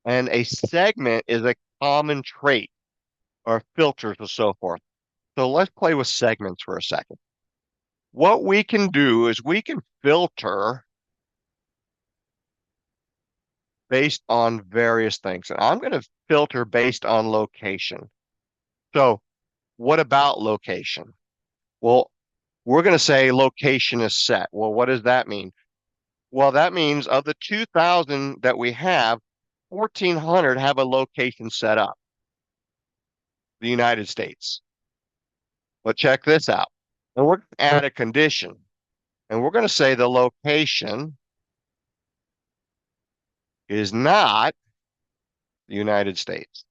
S2: and a segment is a common trait or filters or so forth. So let's play with segments for a second. What we can do is we can filter based on various things. And I'm going to filter based on location. So what about location? Well, we're going to say location is set. Well, what does that mean? Well, that means of the 2,000 that we have, 1,400 have a location set up, the United States. But check this out. And we're going to add a condition. And we're going to say the location is not the United States.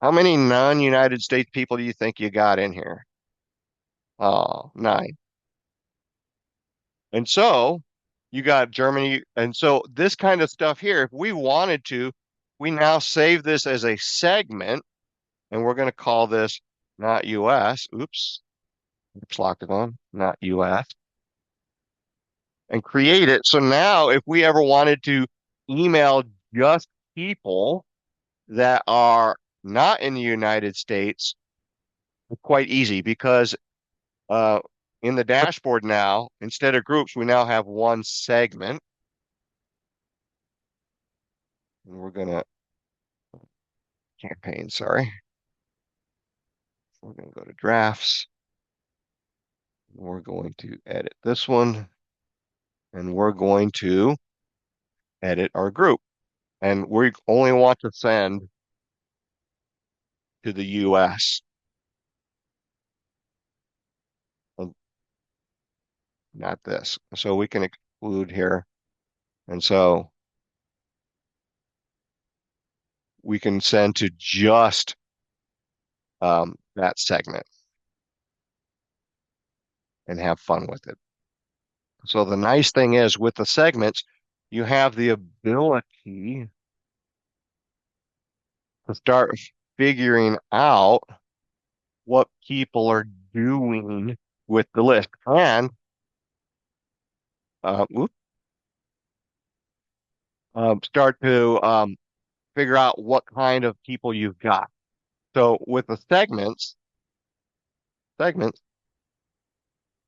S2: How many non-United States people do you think you got in here? Oh, 9. And so you got Germany. And so this kind of stuff here, if we wanted to, we now save this as a segment, and we're going to call this not US. Oops. Oops, locked it on, not US, and create it. So now if we ever wanted to email just people that are not in the United States, it's quite easy because uh, in the dashboard now, instead of groups, we now have one segment. And we're going to campaign, sorry. We're going to go to drafts. We're going to edit this one. And we're going to edit our group. And we only want to send to the US. Not this. So we can exclude here. And so we can send to just that segment and have fun with it. So the nice thing is with the segments, you have the ability to start figuring out what people are doing with the list and oops, start to figure out what kind of people you've got. So with the segments,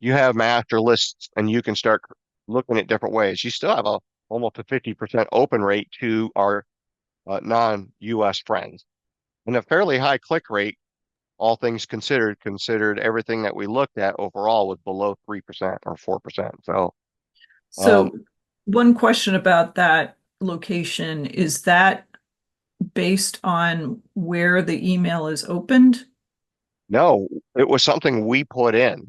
S2: you have master lists and you can start looking at different ways. You still have almost a 50% open rate to our non-US friends and a fairly high click rate, all things considered everything that we looked at overall was below 3% or 4%. So,
S1: So one question about that location, is that based on where the email is opened?
S2: no, it was something we put in.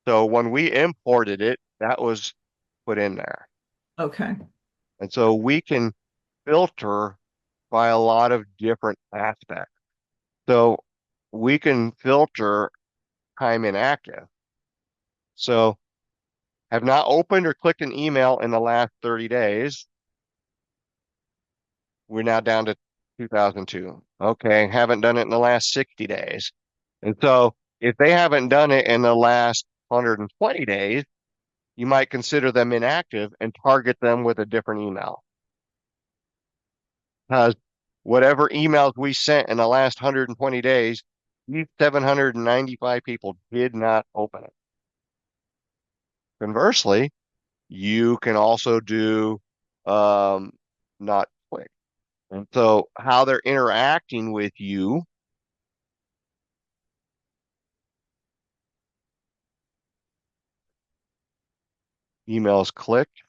S2: So when we imported it, that was put in there.
S1: Okay.
S2: And so we can filter by a lot of different aspects. So we can filter time inactive. So have not opened or clicked an email in the last 30 days. We're now down to 2002. Okay, haven't done it in the last 60 days. And so if they haven't done it in the last 120 days, you might consider them inactive and target them with a different email. Because whatever emails we sent in the last 120 days, these 795 people did not open it. Conversely, you can also do not click. And so how they're interacting with you emails clicked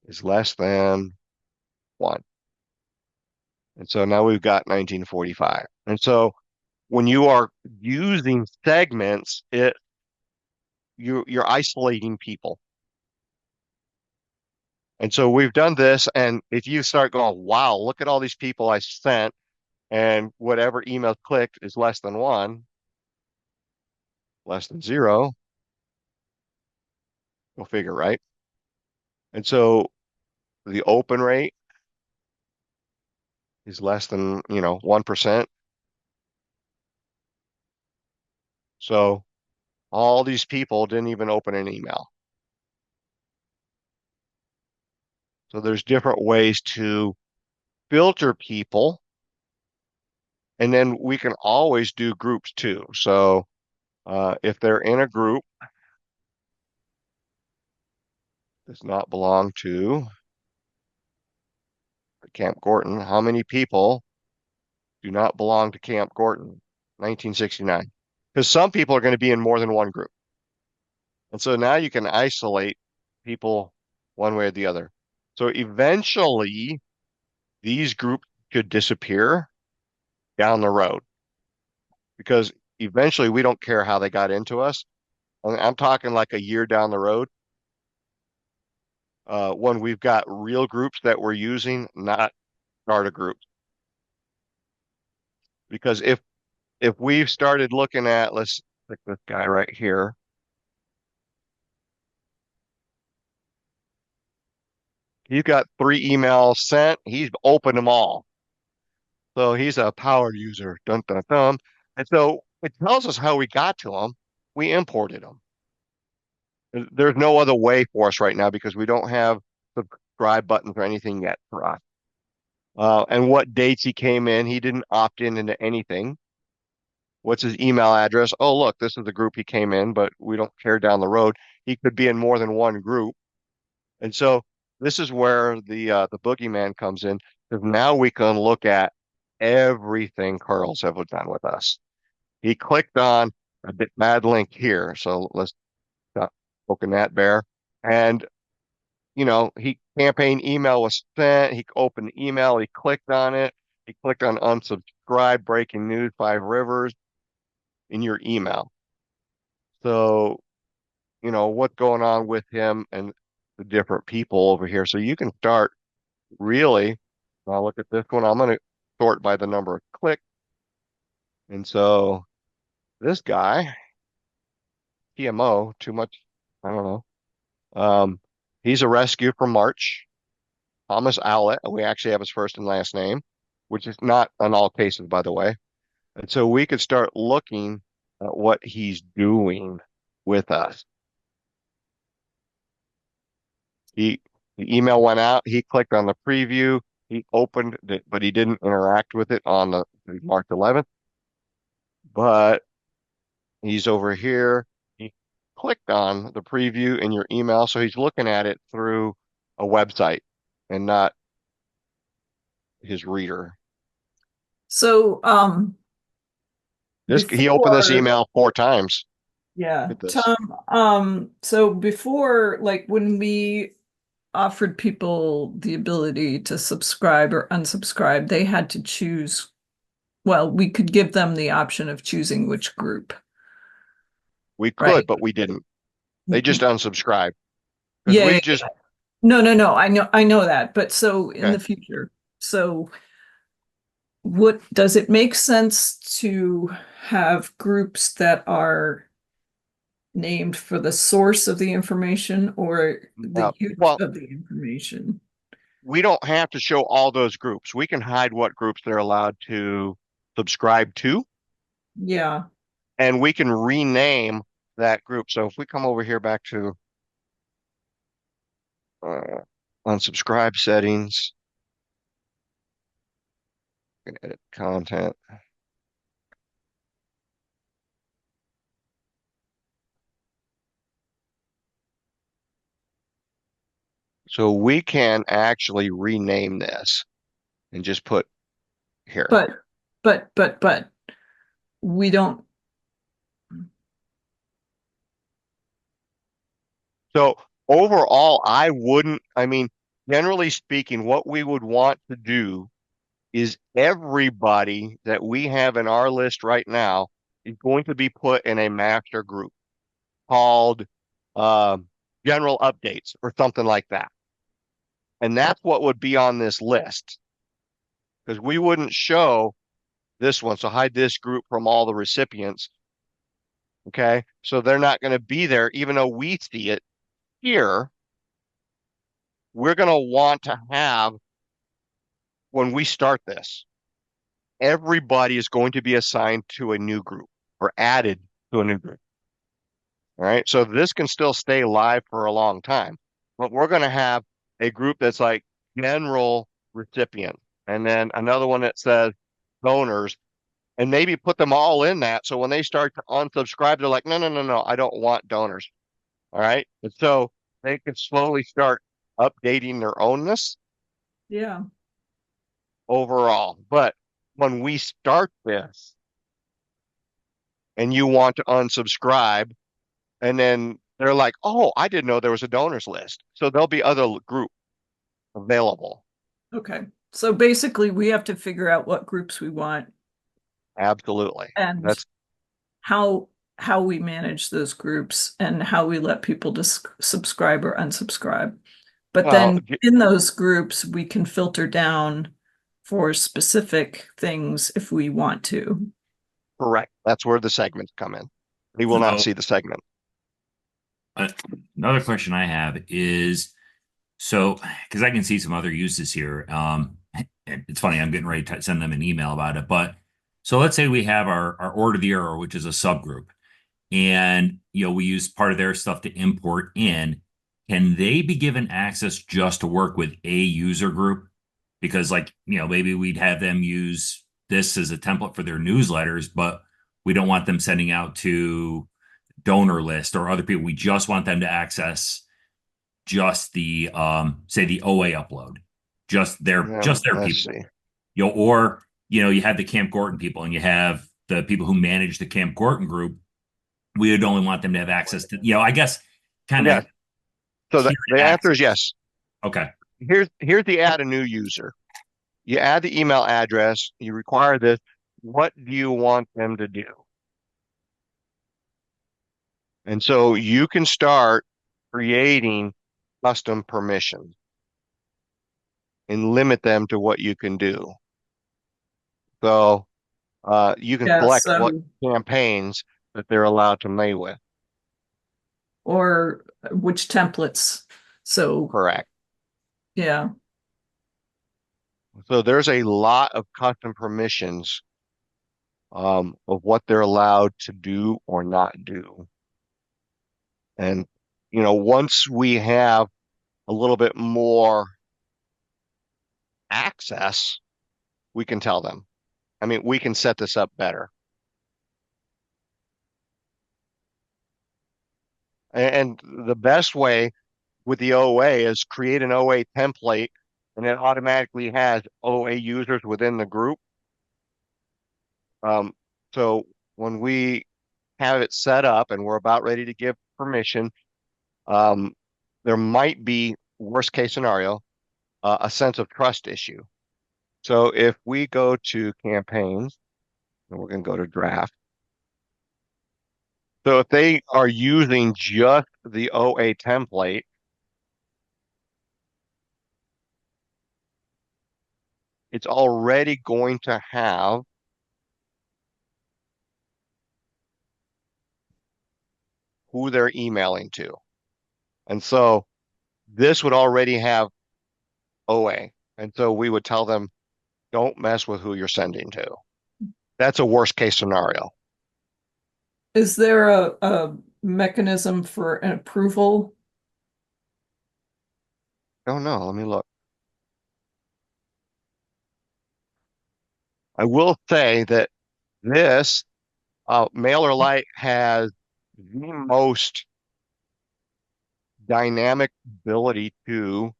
S2: is less than 1. And so now we've got 1945. And so when you are using segments, you're isolating people. And so we've done this, and if you start going, wow, look at all these people I sent, and whatever email clicked is less than 1, less than 0, go figure, right? And so the open rate is less than, 1%. So all these people didn't even open an email. So there's different ways to filter people. And then we can always do groups too. So if they're in a group, does not belong to Camp Gorton, how many people do not belong to Camp Gorton? 1969. Because some people are going to be in more than one group. And so now you can isolate people one way or the other. So eventually, these groups could disappear down the road because eventually we don't care how they got into us. I'm talking like a year down the road. When we've got real groups that we're using, not starter groups. Because if we've started looking at, let's pick this guy right here. He's got 3 emails sent. He's opened them all. So he's a power user. Dun dun dun. And so it tells us how we got to them. We imported them. There's no other way for us right now because we don't have subscribe buttons or anything yet for us. And what dates he came in, he didn't opt in into anything. What's his email address? Oh, look, this is the group he came in, but we don't care down the road. He could be in more than one group. And so this is where the boogeyman comes in, because now we can look at everything Carl's ever done with us. He clicked on a bad link here. So let's stop poking that bear. And he campaign email was sent. He opened the email. He clicked on it. He clicked on unsubscribe, breaking news, Five Rivers in your email. So, what's going on with him and the different people over here. So you can start really, I'll look at this one. I'm going to sort by the number of clicks. And so this guy, TMO, too much, I don't know. He's a rescue from March. Thomas Owlett. We actually have his first and last name, which is not in all cases, by the way. And so we could start looking at what he's doing with us. The email went out. He clicked on the preview. He opened it, but he didn't interact with it on the March 11th. But he's over here. He clicked on the preview in your email, so he's looking at it through a website and not his reader.
S1: So,
S2: He opened this
S1: before-
S2: email 4 times.
S1: Yeah,
S2: Get this.
S1: Tom, so before, like when we offered people the ability to subscribe or unsubscribe, they had to choose, well, we could give them the option of choosing which group.
S2: We could,
S1: Right.
S2: but we didn't. They just unsubscribed. 'Cause
S1: Yeah,
S2: we
S1: yeah,
S2: just
S1: No, I know that, but so in
S2: Okay.
S1: the future, so what, does it make sense to have groups that are named for the source of the information or the use
S2: well,
S1: of the information?
S2: we don't have to show all those groups. We can hide what groups they're allowed to subscribe to,
S1: Yeah,
S2: and we can rename that group. So if we come over here back to unsubscribe settings, we can edit content. So we can actually rename this and just put here.
S1: but we don't.
S2: So overall, I mean, generally speaking, what we would want to do is everybody that we have in our list right now is going to be put in a master group called general updates or something like that. And that's what would be on this list, because we wouldn't show this one. So hide this group from all the recipients. Okay. So they're not going to be there, even though we see it here. We're going to want to have, when we start this, everybody is going to be assigned to a new group or added to a new group. All right. So this can still stay live for a long time, but we're going to have a group that's like general recipient, and then another one that says donors, and maybe put them all in that. So when they start to unsubscribe, they're like, no, I don't want donors. All right. And so they can slowly start updating their ownness
S1: Yeah,
S2: overall. But when we start this and you want to unsubscribe, and then they're like, oh, I didn't know there was a donors list. So there'll be other group available.
S1: okay. So basically we have to figure out what groups we want
S2: Absolutely.
S1: and
S2: That's
S1: how we manage those groups and how we let people subscribe or unsubscribe. But
S2: Well,
S1: then in those groups, we can filter down for specific things if we want to.
S2: correct. That's where the segments come in. He will not
S4: So-
S2: see the segment.
S4: Another question I have is, so because I can see some other uses here. It's funny, I'm getting ready to send them an email about it. But so let's say we have our order of the error, which is a subgroup, and we use part of their stuff to import in. Can they be given access just to work with a user group? Because maybe we'd have them use this as a template for their newsletters, but we don't want them sending out to donor list or other people. We just want them to access just the say the OA upload, just their
S2: Let's
S4: people.
S2: see.
S4: Or you have the Camp Gorton people and you have the people who manage the Camp Gorton group. We would only want them to have access to, I guess kind of.
S2: Yeah. So the answer is yes.
S4: Okay.
S2: Here's the add a new user. You add the email address, you require this. What do you want them to do? And so you can start creating custom permissions and limit them to what you can do. So you can
S1: Yeah,
S2: select what
S1: so,
S2: campaigns that they're allowed to play with.
S1: or which templates. So,
S2: Correct.
S1: yeah.
S2: So there's a lot of custom permissions of what they're allowed to do or not do. And, once we have a little bit more access, we can tell them. I mean, we can set this up better. And the best way with the OA is create an OA template and it automatically has OA users within the group. So when we have it set up and we're about ready to give permission, there might be, worst case scenario, a sense of trust issue. So if we go to campaigns, and we're going to go to draft. So if they are using just the OA template, it's already going to have who they're emailing to. And so this would already have OA. And so we would tell them, don't mess with who you're sending to. That's a worst case scenario.
S1: Is there a mechanism for an approval?
S2: Oh no, let me look. I will say that this MailerLite has the most dynamic ability to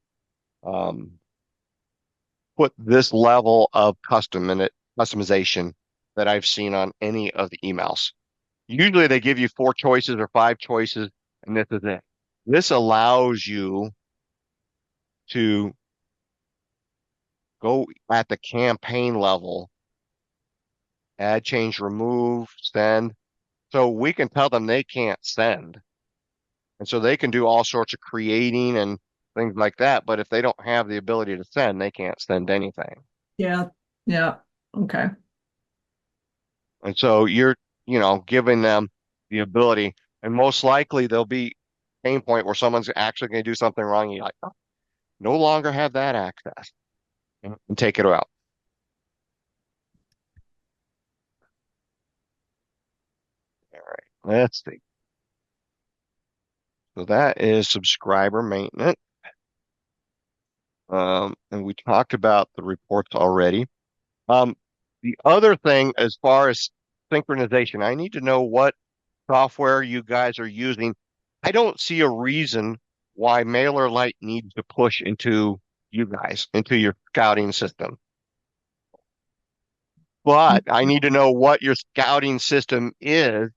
S2: put this level of customization that I've seen on any of the emails. Usually they give you 4 choices or 5 choices, and this is it. This allows you to go at the campaign level, add, change, remove, send. So we can tell them they can't send. And so they can do all sorts of creating and things like that. But if they don't have the ability to send, they can't send anything.
S1: Yeah, yeah, okay.
S2: And so you're, giving them the ability, and most likely there'll be a pain point where someone's actually going to do something wrong. You're like, oh, no longer have that access and take it out. All right, let's see. So that is subscriber maintenance. And we talked about the reports already. The other thing, as far as synchronization, I need to know what software you guys are using. I don't see a reason why MailerLite needs to push into you guys, into your scouting system. But I need to know what your scouting system is,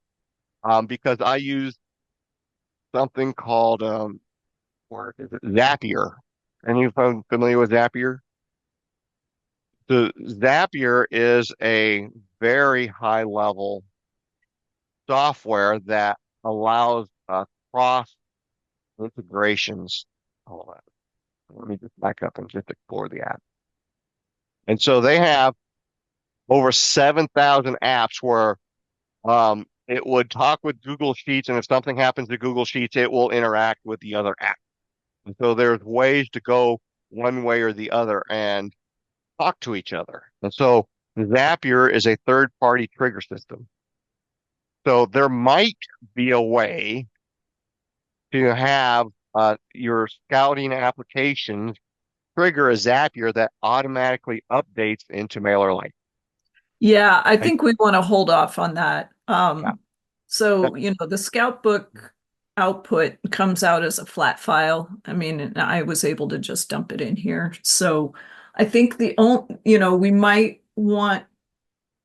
S2: because I use something called where is it? Zapier. Any of you familiar with Zapier? The Zapier is a very high level software that allows cross integrations. Hold on. Let me just back up and just explore the app. And so they have over 7,000 apps where it would talk with Google Sheets, and if something happens to Google Sheets, it will interact with the other app. And so there's ways to go one way or the other and talk to each other. And so Zapier is a third-party trigger system. So there might be a way to have your scouting applications trigger a Zapier that automatically updates into MailerLite.
S1: Yeah, I think we want to hold off on that.
S2: Yeah.
S1: So, the Scout book output comes out as a flat file. I mean, I was able to just dump it in here. So I think we might want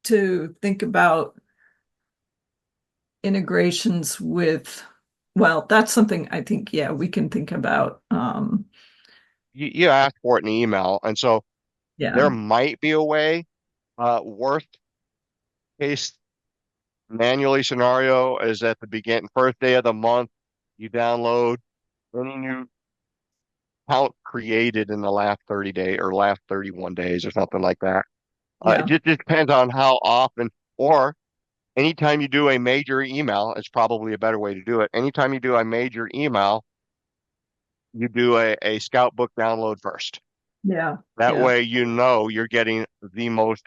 S1: to think about integrations with, well, that's something I think, yeah, we can think about.
S2: you ask for it in the email. And so
S1: Yeah,
S2: there might be a way, worst case manually scenario is at the first day of the month, you download any new account created in the last 30 days or last 31 days or something like that. It
S1: yeah,
S2: just depends on how often, or anytime you do a major email, it's probably a better way to do it. Anytime you do a major email, you do a scout book download first.
S1: yeah,
S2: That
S1: yeah,
S2: way, you know you're getting the most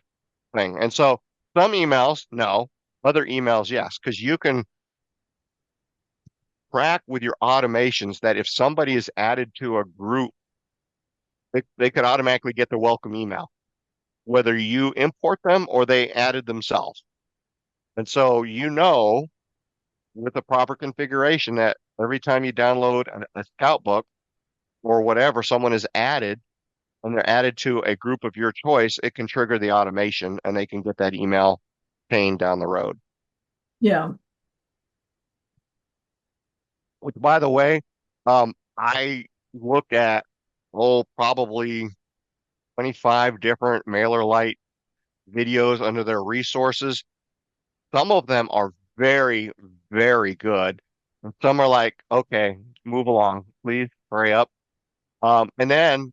S2: thing. And so some emails, no, other emails, yes, because you can track with your automations that if somebody is added to a group, they could automatically get the welcome email, whether you import them or they added themselves. And so you know with the proper configuration that every time you download a scout book or whatever, someone is added and they're added to a group of your choice, it can trigger the automation and they can get that email chain down the road.
S1: yeah.
S2: Which, by the way, I looked at, probably 25 different MailerLite videos under their resources. Some of them are very, very good. And some are like, okay, move along, please hurry up. And then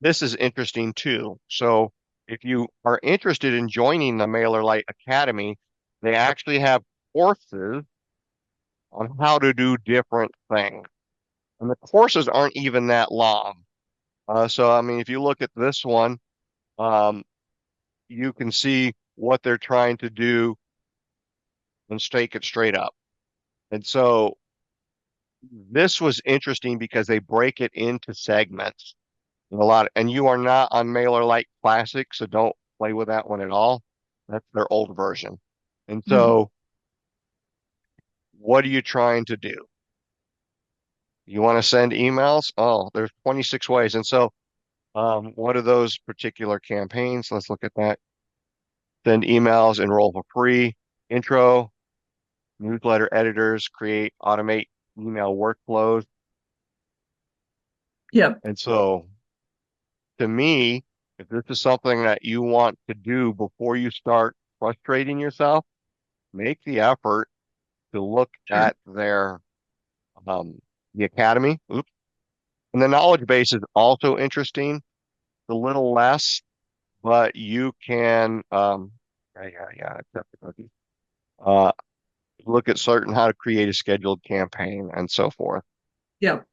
S2: this is interesting too. So if you are interested in joining the MailerLite Academy, they actually have courses on how to do different things. And the courses aren't even that long. So, I mean, if you look at this one, um, you can see what they're trying to do and stake it straight up. And so this was interesting because they break it into segments. And you are not on MailerLite Classic, so don't play with that one at all. That's their old version. And
S1: Mhm.
S2: so, what are you trying to do? You want to send emails? Oh, there's 26 ways. And so, what are those particular campaigns? Let's look at that. Send emails, enroll for free, intro, newsletter editors, create, automate email workflows.
S1: Yep.
S2: And so, to me, if this is something that you want to do before you start frustrating yourself, make the effort to look
S1: Sure.
S2: at um, the academy. Oops. And the knowledge base is also interesting. It's a little less, but you can, accept the cookie. Uh, look at certain how to create a scheduled campaign and so forth.
S1: Yep.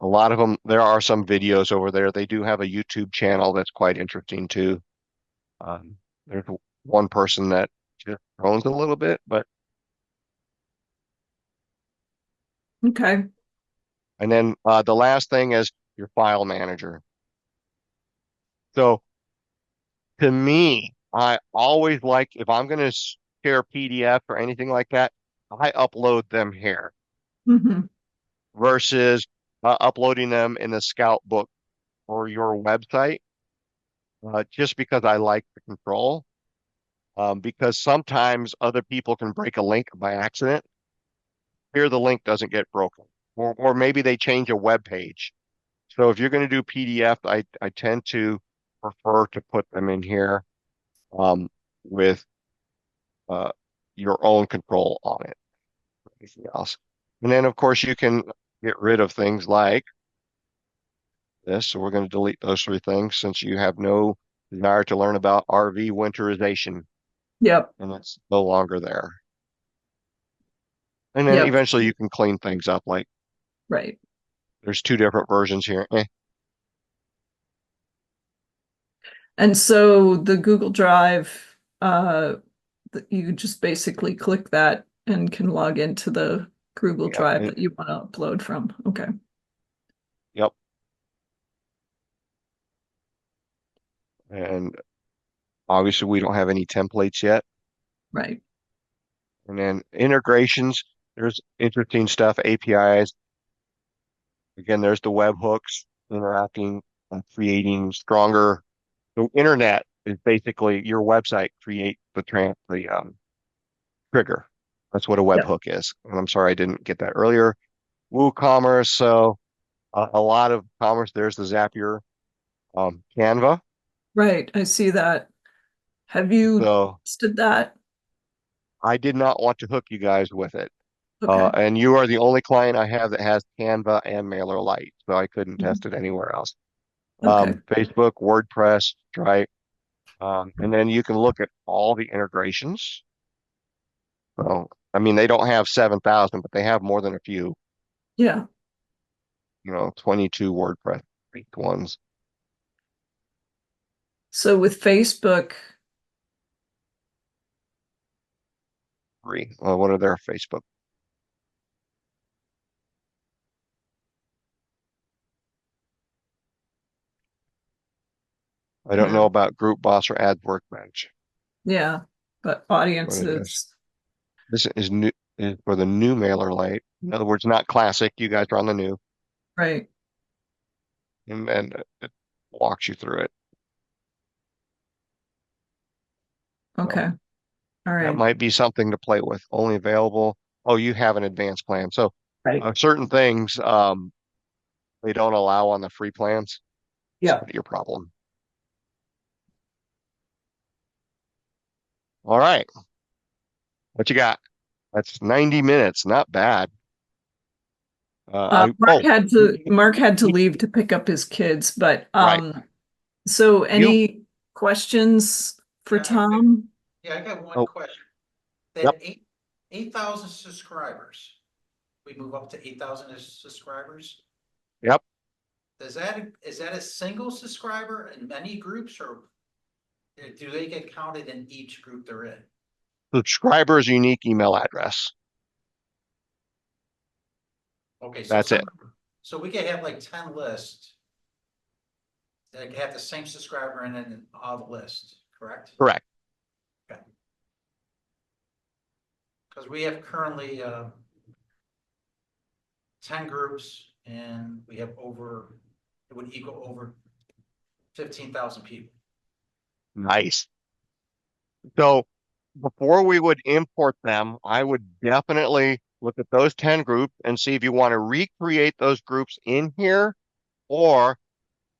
S2: A lot of them, there are some videos over there. They do have a YouTube channel that's quite interesting too. There's one person that just owns a little bit, but
S1: Okay.
S2: and then the last thing is your file manager. So to me, I always like if I'm going to share PDF or anything like that, I upload them here
S1: Hmm.
S2: versus uploading them in the Scout book or your website, just because I like the control. Because sometimes other people can break a link by accident. Here, the link doesn't get broken, or maybe they change a web page. So if you're going to do PDF, I tend to prefer to put them in here with uh, your own control on it. Anything else. And then, of course, you can get rid of things like this. So we're going to delete those three things since you have no desire to learn about RV winterization,
S1: Yep.
S2: and it's no longer there. And then
S1: Yep.
S2: eventually you can clean things up. Like
S1: Right.
S2: there's two different versions here.
S1: And so the Google Drive, you just basically click that and can log into the Google
S2: Yep.
S1: Drive that you want to upload from. Okay.
S2: Yep. And obviously we don't have any templates yet.
S1: Right.
S2: And then integrations, there's interesting stuff, APIs. Again, there's the webhooks, interacting, creating stronger. The internet is basically your website create the trigger. That's what a
S1: Yep.
S2: webhook is. And I'm sorry I didn't get that earlier. WooCommerce. So a lot of commerce. There's the Zapier, Canva.
S1: Right, I see that. Have you
S2: So
S1: tested that?
S2: I did not want to hook you guys with it.
S1: Okay.
S2: And you are the only client I have that has Canva and MailerLite, so I couldn't
S1: Mhm.
S2: test it anywhere else.
S1: Okay.
S2: Facebook, WordPress, Stripe, and then you can look at all the integrations. So, I mean, they don't have 7,000, but they have more than a few,
S1: Yeah.
S2: 22 WordPress ones.
S1: So with Facebook,
S2: Free. What are their Facebook? I don't know
S1: uh,
S2: about Group Boss or Ad Workbench.
S1: yeah, but
S2: What is this?
S1: audiences,
S2: This is new is for the new MailerLite. In other words, not classic. You guys are on the new,
S1: right?
S2: and then it walks you through it. So
S1: Okay. All
S2: that
S1: right.
S2: might be something to play with. Only available. Oh, you have an advanced plan. So
S1: Right.
S2: certain things they don't allow on the free plans. It's
S1: Yeah.
S2: not your problem. All right. What you got? That's 90 minutes. Not bad.
S1: Mark had to leave to pick up his kids, but
S2: right.
S1: so
S2: You,
S1: any questions for
S5: Yeah,
S1: Tom?
S5: I got one
S2: oh,
S5: question.
S2: yep,
S5: That 8,000 subscribers, we move up to 8,000 subscribers.
S2: yep.
S5: Is that a single subscriber in many groups, or do they get counted in each group they're in?
S2: Subscriber's unique email address.
S5: Okay, so
S2: That's it.
S5: so we could have like 10 lists that have the same subscriber in all the lists, correct?
S2: Correct.
S5: Because we have currently 10 groups and we have it would equal over 15,000 people.
S2: Nice. So before we would import them, I would definitely look at those 10 groups and see if you want to recreate those groups in here or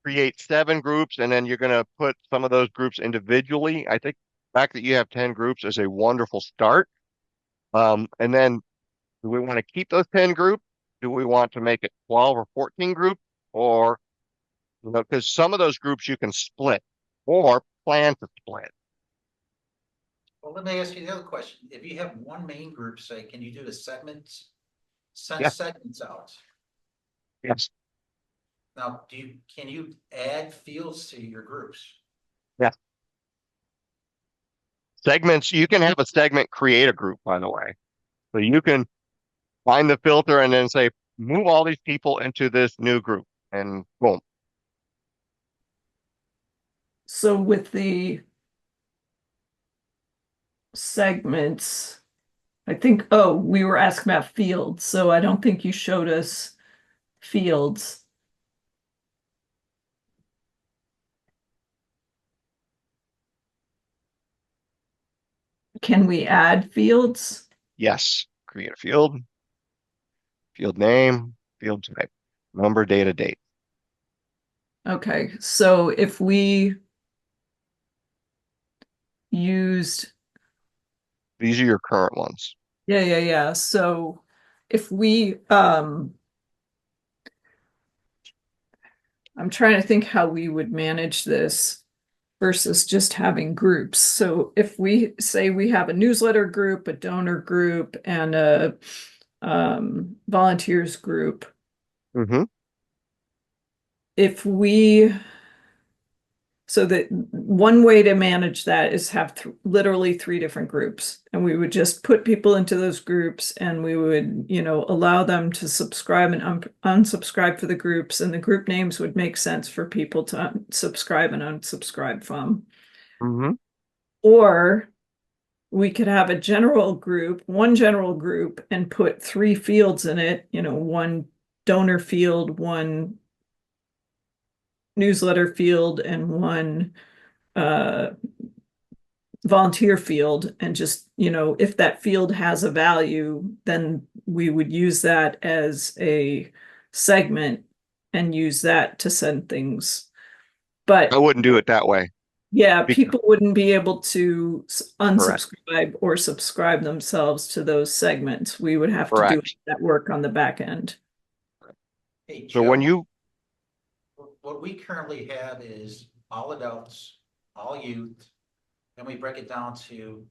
S2: create 7 groups and then you're going to put some of those groups individually. I think the fact that you have 10 groups is a wonderful start. And then do we want to keep those 10 groups? Do we want to make it 12 or 14 groups? Or, because some of those groups you can split or plan to split.
S5: Well, let me ask you the other question. If you have one main group, say, can you do the segments, send
S2: Yeah.
S5: segments out?
S2: Yes.
S5: Now, can you add fields to your groups?
S2: Yeah. Segments, you can have a segment create a group, by the way. So you can find the filter and then say, move all these people into this new group and boom.
S1: So with the segments, I think, oh, we were asking about fields, so I don't think you showed us fields. Can we add fields?
S2: Yes. Create a field name, field type, number, data, date.
S1: Okay, so if we used,
S2: These are your current ones.
S1: yeah. So if we, I'm trying to think how we would manage this versus just having groups. So if we say we have a newsletter group, a donor group, and a volunteers group,
S2: Mm-hmm.
S1: if we, so that one way to manage that is have literally 3 different groups, and we would just put people into those groups, and we would, allow them to subscribe and unsubscribe for the groups, and the group names would make sense for people to subscribe and unsubscribe from.
S2: Mm-hmm.
S1: Or we could have one general group, and put 3 fields in it, one donor field, one newsletter field, and one volunteer field and just, if that field has a value, then we would use that as a segment and use that to send things.
S2: I
S1: But
S2: wouldn't do it that way.
S1: yeah,
S2: Be-
S1: people wouldn't be able to
S2: Correct.
S1: unsubscribe or subscribe themselves to those segments. We would have to do
S2: Correct.
S1: that work on the back end.
S5: Hey,
S2: So when
S5: Joe,
S2: you,
S5: what we currently have is all adults, all youth, then we break it down to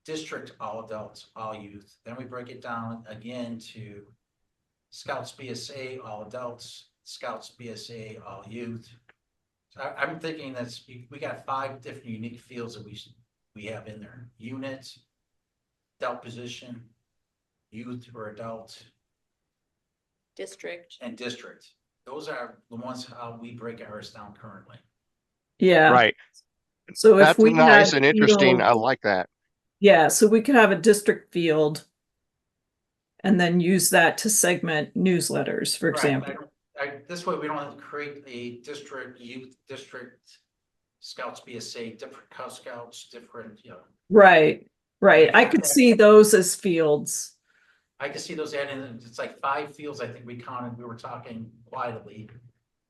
S5: district, all adults, all youth, then we break it down again to Scouts BSA, all adults, Scouts BSA, all youth. So I'm thinking we got 5 different unique fields that we have in there: unit, adult position, youth or adult,
S3: District.
S5: and district. Those are the ones how we break ours down currently.
S1: Yeah.
S2: right,
S1: So if
S2: that's
S1: we
S2: nice
S1: had
S2: and interesting. I
S1: field,
S2: like that.
S1: yeah, so we could have a district field and then use that to segment newsletters, for example.
S5: This way we don't have to create a district, youth district, Scouts BSA, different Cub Scouts, different,
S1: Right, right. I could see those as fields.
S5: I can see those adding, it's like 5 fields, I think we counted, we were talking quietly.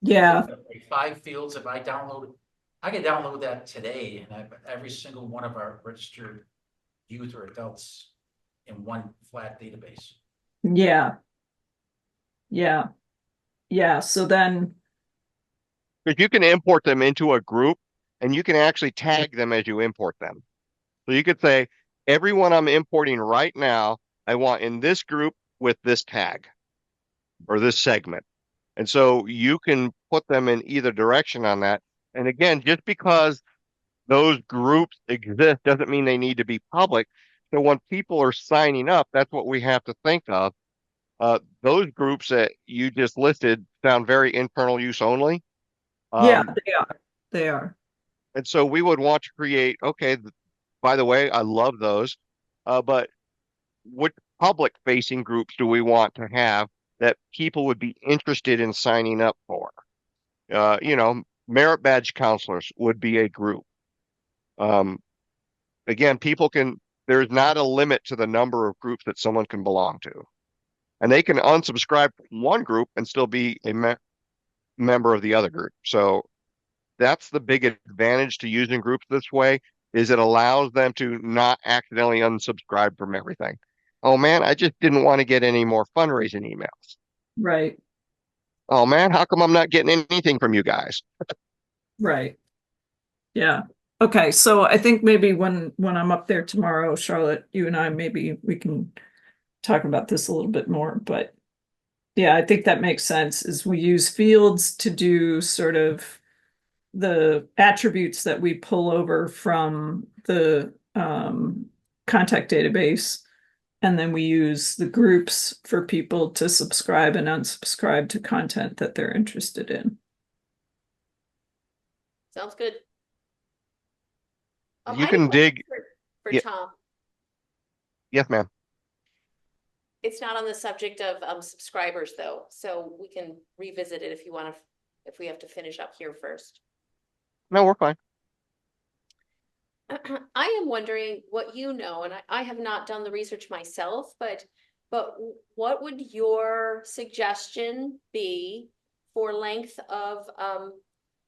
S1: Yeah,
S5: Like 5 fields, if I can download that today and have every single one of our registered youth or adults in one flat database.
S1: yeah, yeah, yeah. So then,
S2: Because you can import them into a group and you can actually tag them as you import them. So you could say, everyone I'm importing right now, I want in this group with this tag or this segment. And so you can put them in either direction on that. And again, just because those groups exist doesn't mean they need to be public. So when people are signing up, that's what we have to think of. Those groups that you just listed sound very internal use only.
S1: yeah,
S2: Um,
S1: they are. They are.
S2: and so we would want to create, okay, by the way, I love those, but what public facing groups do we want to have that people would be interested in signing up for? You know, merit badge counselors would be a group. Um, again, there's not a limit to the number of groups that someone can belong to. And they can unsubscribe from one group and still be a member of the other group. So that's the big advantage to using groups this way is it allows them to not accidentally unsubscribe from everything. Oh man, I just didn't want to get any more fundraising emails.
S1: Right,
S2: Oh man, how come I'm not getting anything from you guys?
S1: right. Yeah. Okay, so I think maybe when I'm up there tomorrow, Charlotte, you and I, maybe we can talk about this a little bit more, but yeah, I think that makes sense, is we use fields to do sort of the attributes that we pull over from the contact database. And then we use the groups for people to subscribe and unsubscribe to content that they're interested in.
S3: Sounds good.
S2: You
S3: I have a
S2: can
S3: question
S2: dig.
S3: for
S2: Yeah.
S3: Tom.
S2: Yes, ma'am.
S3: It's not on the subject of subscribers though, so we can revisit it if you want to, if we have to finish up here first.
S2: No, we're fine.
S3: I am wondering what you know, and I have not done the research myself, but what would your suggestion be for length of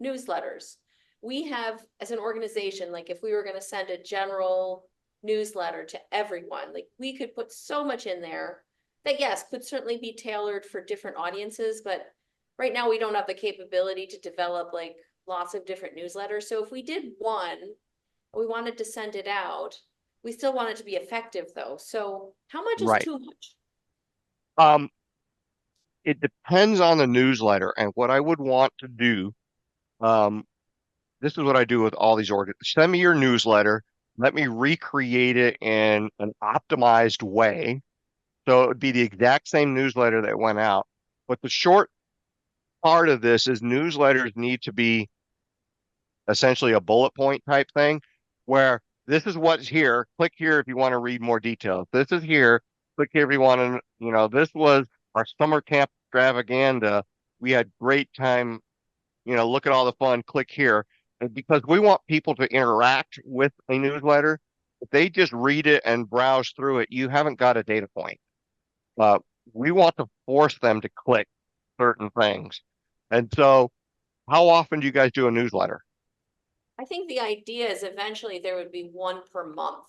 S3: newsletters? We have, as an organization, like if we were going to send a general newsletter to everyone, like we could put so much in there that yes, could certainly be tailored for different audiences, but right now we don't have the capability to develop like lots of different newsletters. So if we did one, we wanted to send it out. We still want it to be effective though. So how much is
S2: Right.
S3: too much?
S2: Um, it depends on the newsletter and what I would want to do. Um, this is what I do with all these organs. Send me your newsletter. Let me recreate it in an optimized way. So it would be the exact same newsletter that went out. But the short part of this is newsletters need to be essentially a bullet point type thing where this is what's here. Click here if you want to read more details. This is here. Click here if you want to, this was our summer camp extravaganza. We had great time. Look at all the fun. Click here. because we want people to interact with a newsletter. If they just read it and browse through it, you haven't got a data point. Uh, we want to force them to click certain things. And so, how often do you guys do a newsletter?
S3: I think the idea is eventually there would be one per month.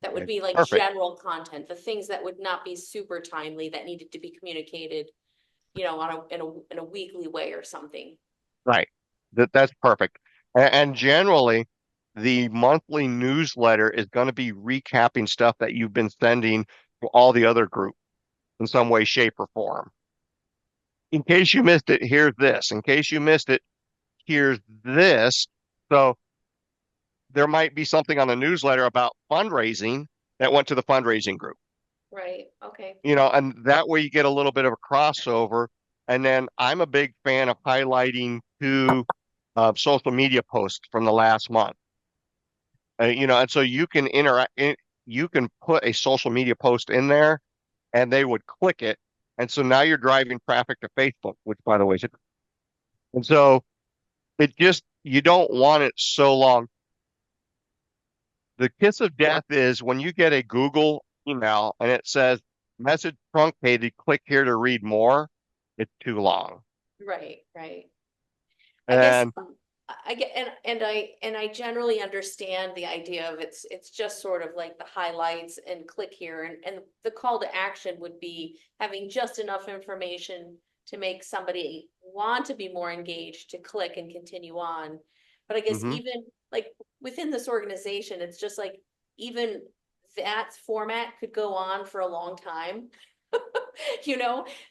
S3: That would
S2: Okay,
S3: be like
S2: perfect.
S3: general content, the things that would not be super timely that needed to be communicated, in a weekly way or something.
S2: Right. That's perfect. And generally, the monthly newsletter is going to be recapping stuff that you've been sending to all the other groups in some way, shape, or form. In case you missed it, here's this. In case you missed it, here's this. So there might be something on the newsletter about fundraising that went to the fundraising group,
S3: Right, okay.
S2: and that way you get a little bit of a crossover. And then I'm a big fan of highlighting two social media posts from the last month. And so you can you can put a social media post in there and they would click it. And so now you're driving traffic to Facebook, which by the way, and so you don't want it so long. The kiss of death is when you get a Google email and it says message truncated, click here to read more. It's too long.
S3: Right, right. I guess,
S2: And
S3: I get, and I generally understand the idea of it's just sort of like the highlights and click here, and the call to action would be having just enough information to make somebody want to be more engaged, to click and continue on. But I guess
S2: mhm.
S3: even like within this organization, it's just like even that format could go on for a long time.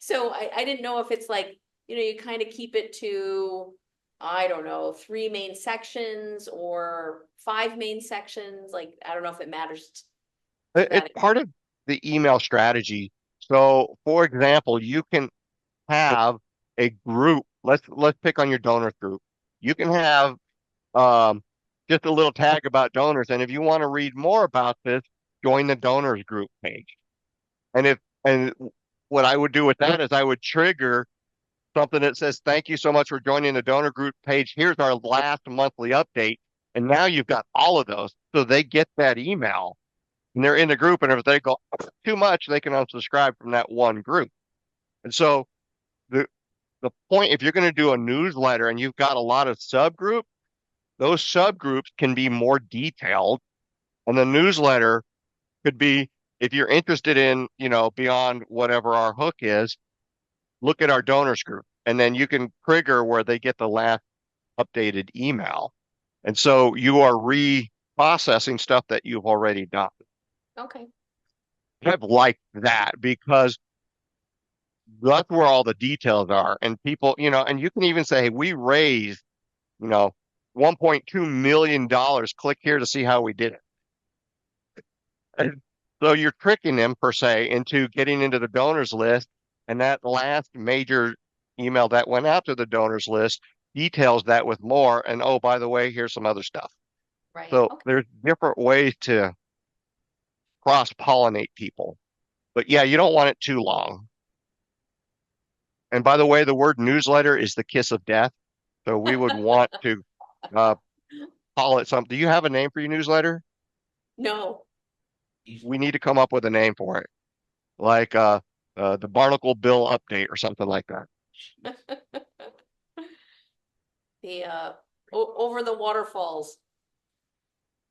S3: So I didn't know if it's like, you kind of keep it to, I don't know, 3 main sections or 5 main sections. Like, I don't know if it matters to
S2: It's
S3: that.
S2: part of the email strategy. So, for example, you can have a group. Let's pick on your donors group. You can have um, just a little tag about donors, and if you want to read more about this, join the donors group page. And what I would do with that is I would trigger something that says, "Thank you so much for joining the donor group page. Here's our last monthly update." And now you've got all of those, so they get that email and they're in the group. And if they go too much, they can unsubscribe from that one group. And so the the point, if you're going to do a newsletter and you've got a lot of subgroups, those subgroups can be more detailed. And the newsletter could be, if you're interested in, beyond whatever our hook is, look at our donors group. And then you can trigger where they get the last updated email. And so you are reprocessing stuff that you've already done.
S3: Okay.
S2: I've liked that because that's where all the details are. And people, and you can even say, hey, we raised, you know, $1.2 million. Click here to see how we did it. And so you're tricking them, per se, into getting into the donors list. And that last major email that went out to the donors list details that with more. And oh, by the way, here's some other stuff.
S3: Right,
S2: So
S3: okay.
S2: there's different ways to cross-pollinate people. But yeah, you don't want it too long. And by the way, the word newsletter is the kiss of death. So we would want to uh, call it something. Do you have a name for your newsletter?
S3: No.
S2: We need to come up with a name for it, like the Barnacle Bill update or something like that.
S3: The, over the waterfalls.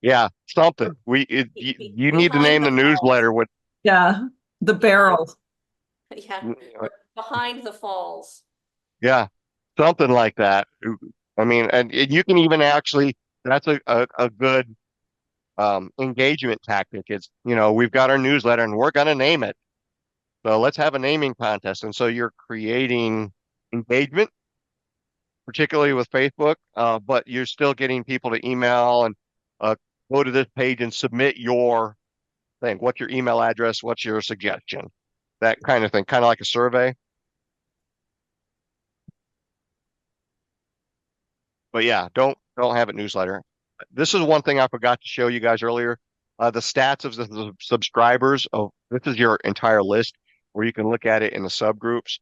S2: Yeah, something. You need to
S3: Behind
S2: name
S3: the
S2: the
S3: falls.
S2: newsletter with.
S1: Yeah, the barrel.
S3: Yeah, behind the falls.
S2: Yeah, something like that. I mean, and you can even actually, that's a good engagement tactic. It's, we've got our newsletter and we're going to name it. So let's have a naming contest. And so you're creating engagement, particularly with Facebook, but you're still getting people to email and go to this page and submit your thing. What's your email address? What's your suggestion? That kind of thing, kind of like a survey. But yeah, don't have it newsletter. This is one thing I forgot to show you guys earlier. The stats of the subscribers. Oh, this is your entire list where you can look at it in the subgroups.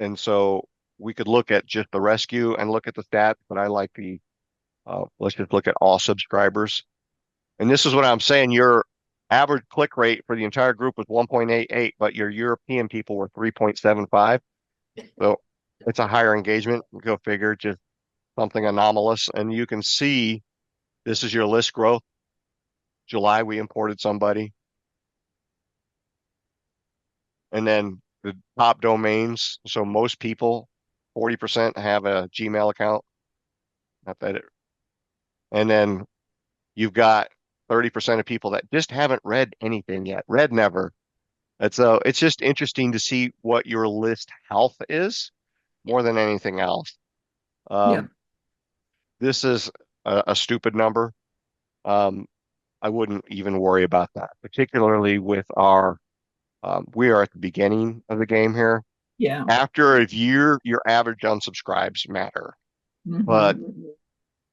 S2: And so we could look at just the rescue and look at the stats, but I like the Let's just look at all subscribers. And this is what I'm saying. Your average click rate for the entire group was 1.88, but your European people were 3.75. So it's a higher engagement. Go figure, just something anomalous. And you can see this is your list growth. July, we imported somebody. And then the top domains. So most people, 40% have a Gmail account. Not that it, and then you've got 30% of people that just haven't read anything yet. Read never. And so it's just interesting to see what your list health is more than anything else.
S1: Yeah.
S2: This is a stupid number. I wouldn't even worry about that, particularly with our, we are at the beginning of the game here.
S1: Yeah.
S2: After a year, your average unsubscribes matter. But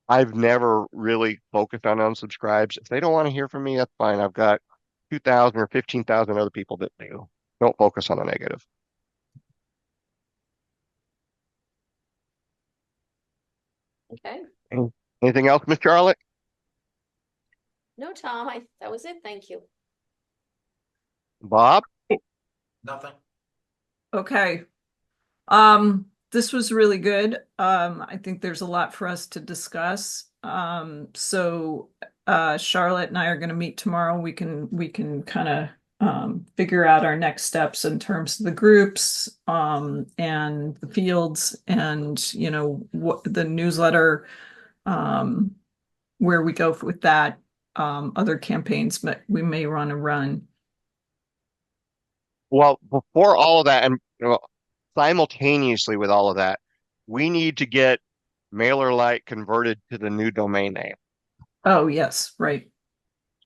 S2: I've never really focused on unsubscribes. If they don't want to hear from me, that's fine. I've got 2,000 or 15,000 other people that do. Don't focus on the negative.
S3: Okay.
S2: Anything else, Miss Charlotte?
S3: No, Tom, that was it. Thank you.
S2: Bob?
S5: Nothing.
S1: Okay. This was really good. I think there's a lot for us to discuss. So Charlotte and I are going to meet tomorrow. We can kind of figure out our next steps in terms of the groups and the fields and what the newsletter, where we go with that, other campaigns but we may want to run.
S2: Well, before all of that, and simultaneously with all of that, we need to get MailerLite converted to the new domain name.
S1: Oh, yes, right.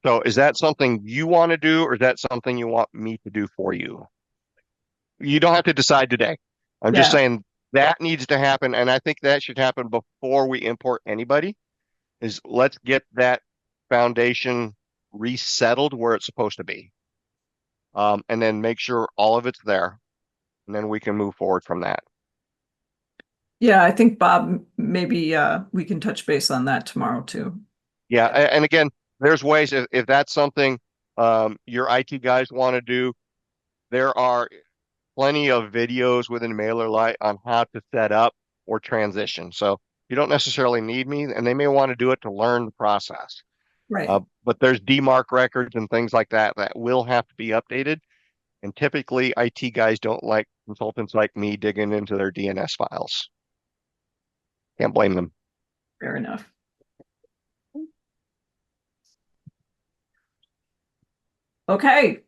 S2: So is that something you want to do, or is that something you want me to do for you? You don't have to decide today. I'm just
S1: Yeah.
S2: saying that needs to happen, and I think that should happen before we import anybody. Is let's get that foundation resettled where it's supposed to be, and then make sure all of it's there, and then we can move forward from that.
S1: Yeah, I think Bob, maybe we can touch base on that tomorrow too.
S2: Yeah, and again, there's ways if that's something your IT guys want to do. There are plenty of videos within MailerLite on how to set up or transition. So you don't necessarily need me, and they may want to do it to learn the process.
S1: Right.
S2: But there's DMARC records and things like that that will have to be updated. And typically, IT guys don't like consultants like me digging into their DNS files. Can't blame them.
S1: Fair enough. Okay.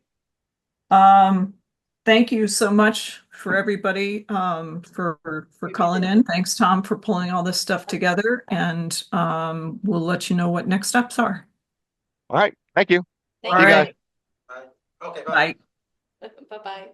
S1: Thank you so much for everybody for calling in. Thanks, Tom, for pulling all this stuff together, and we'll let you know what next steps are.
S2: All right. Thank you.
S3: Thank
S1: All
S3: you.
S1: right.
S5: Bye. Okay, bye.
S1: Bye.
S3: Bye-bye.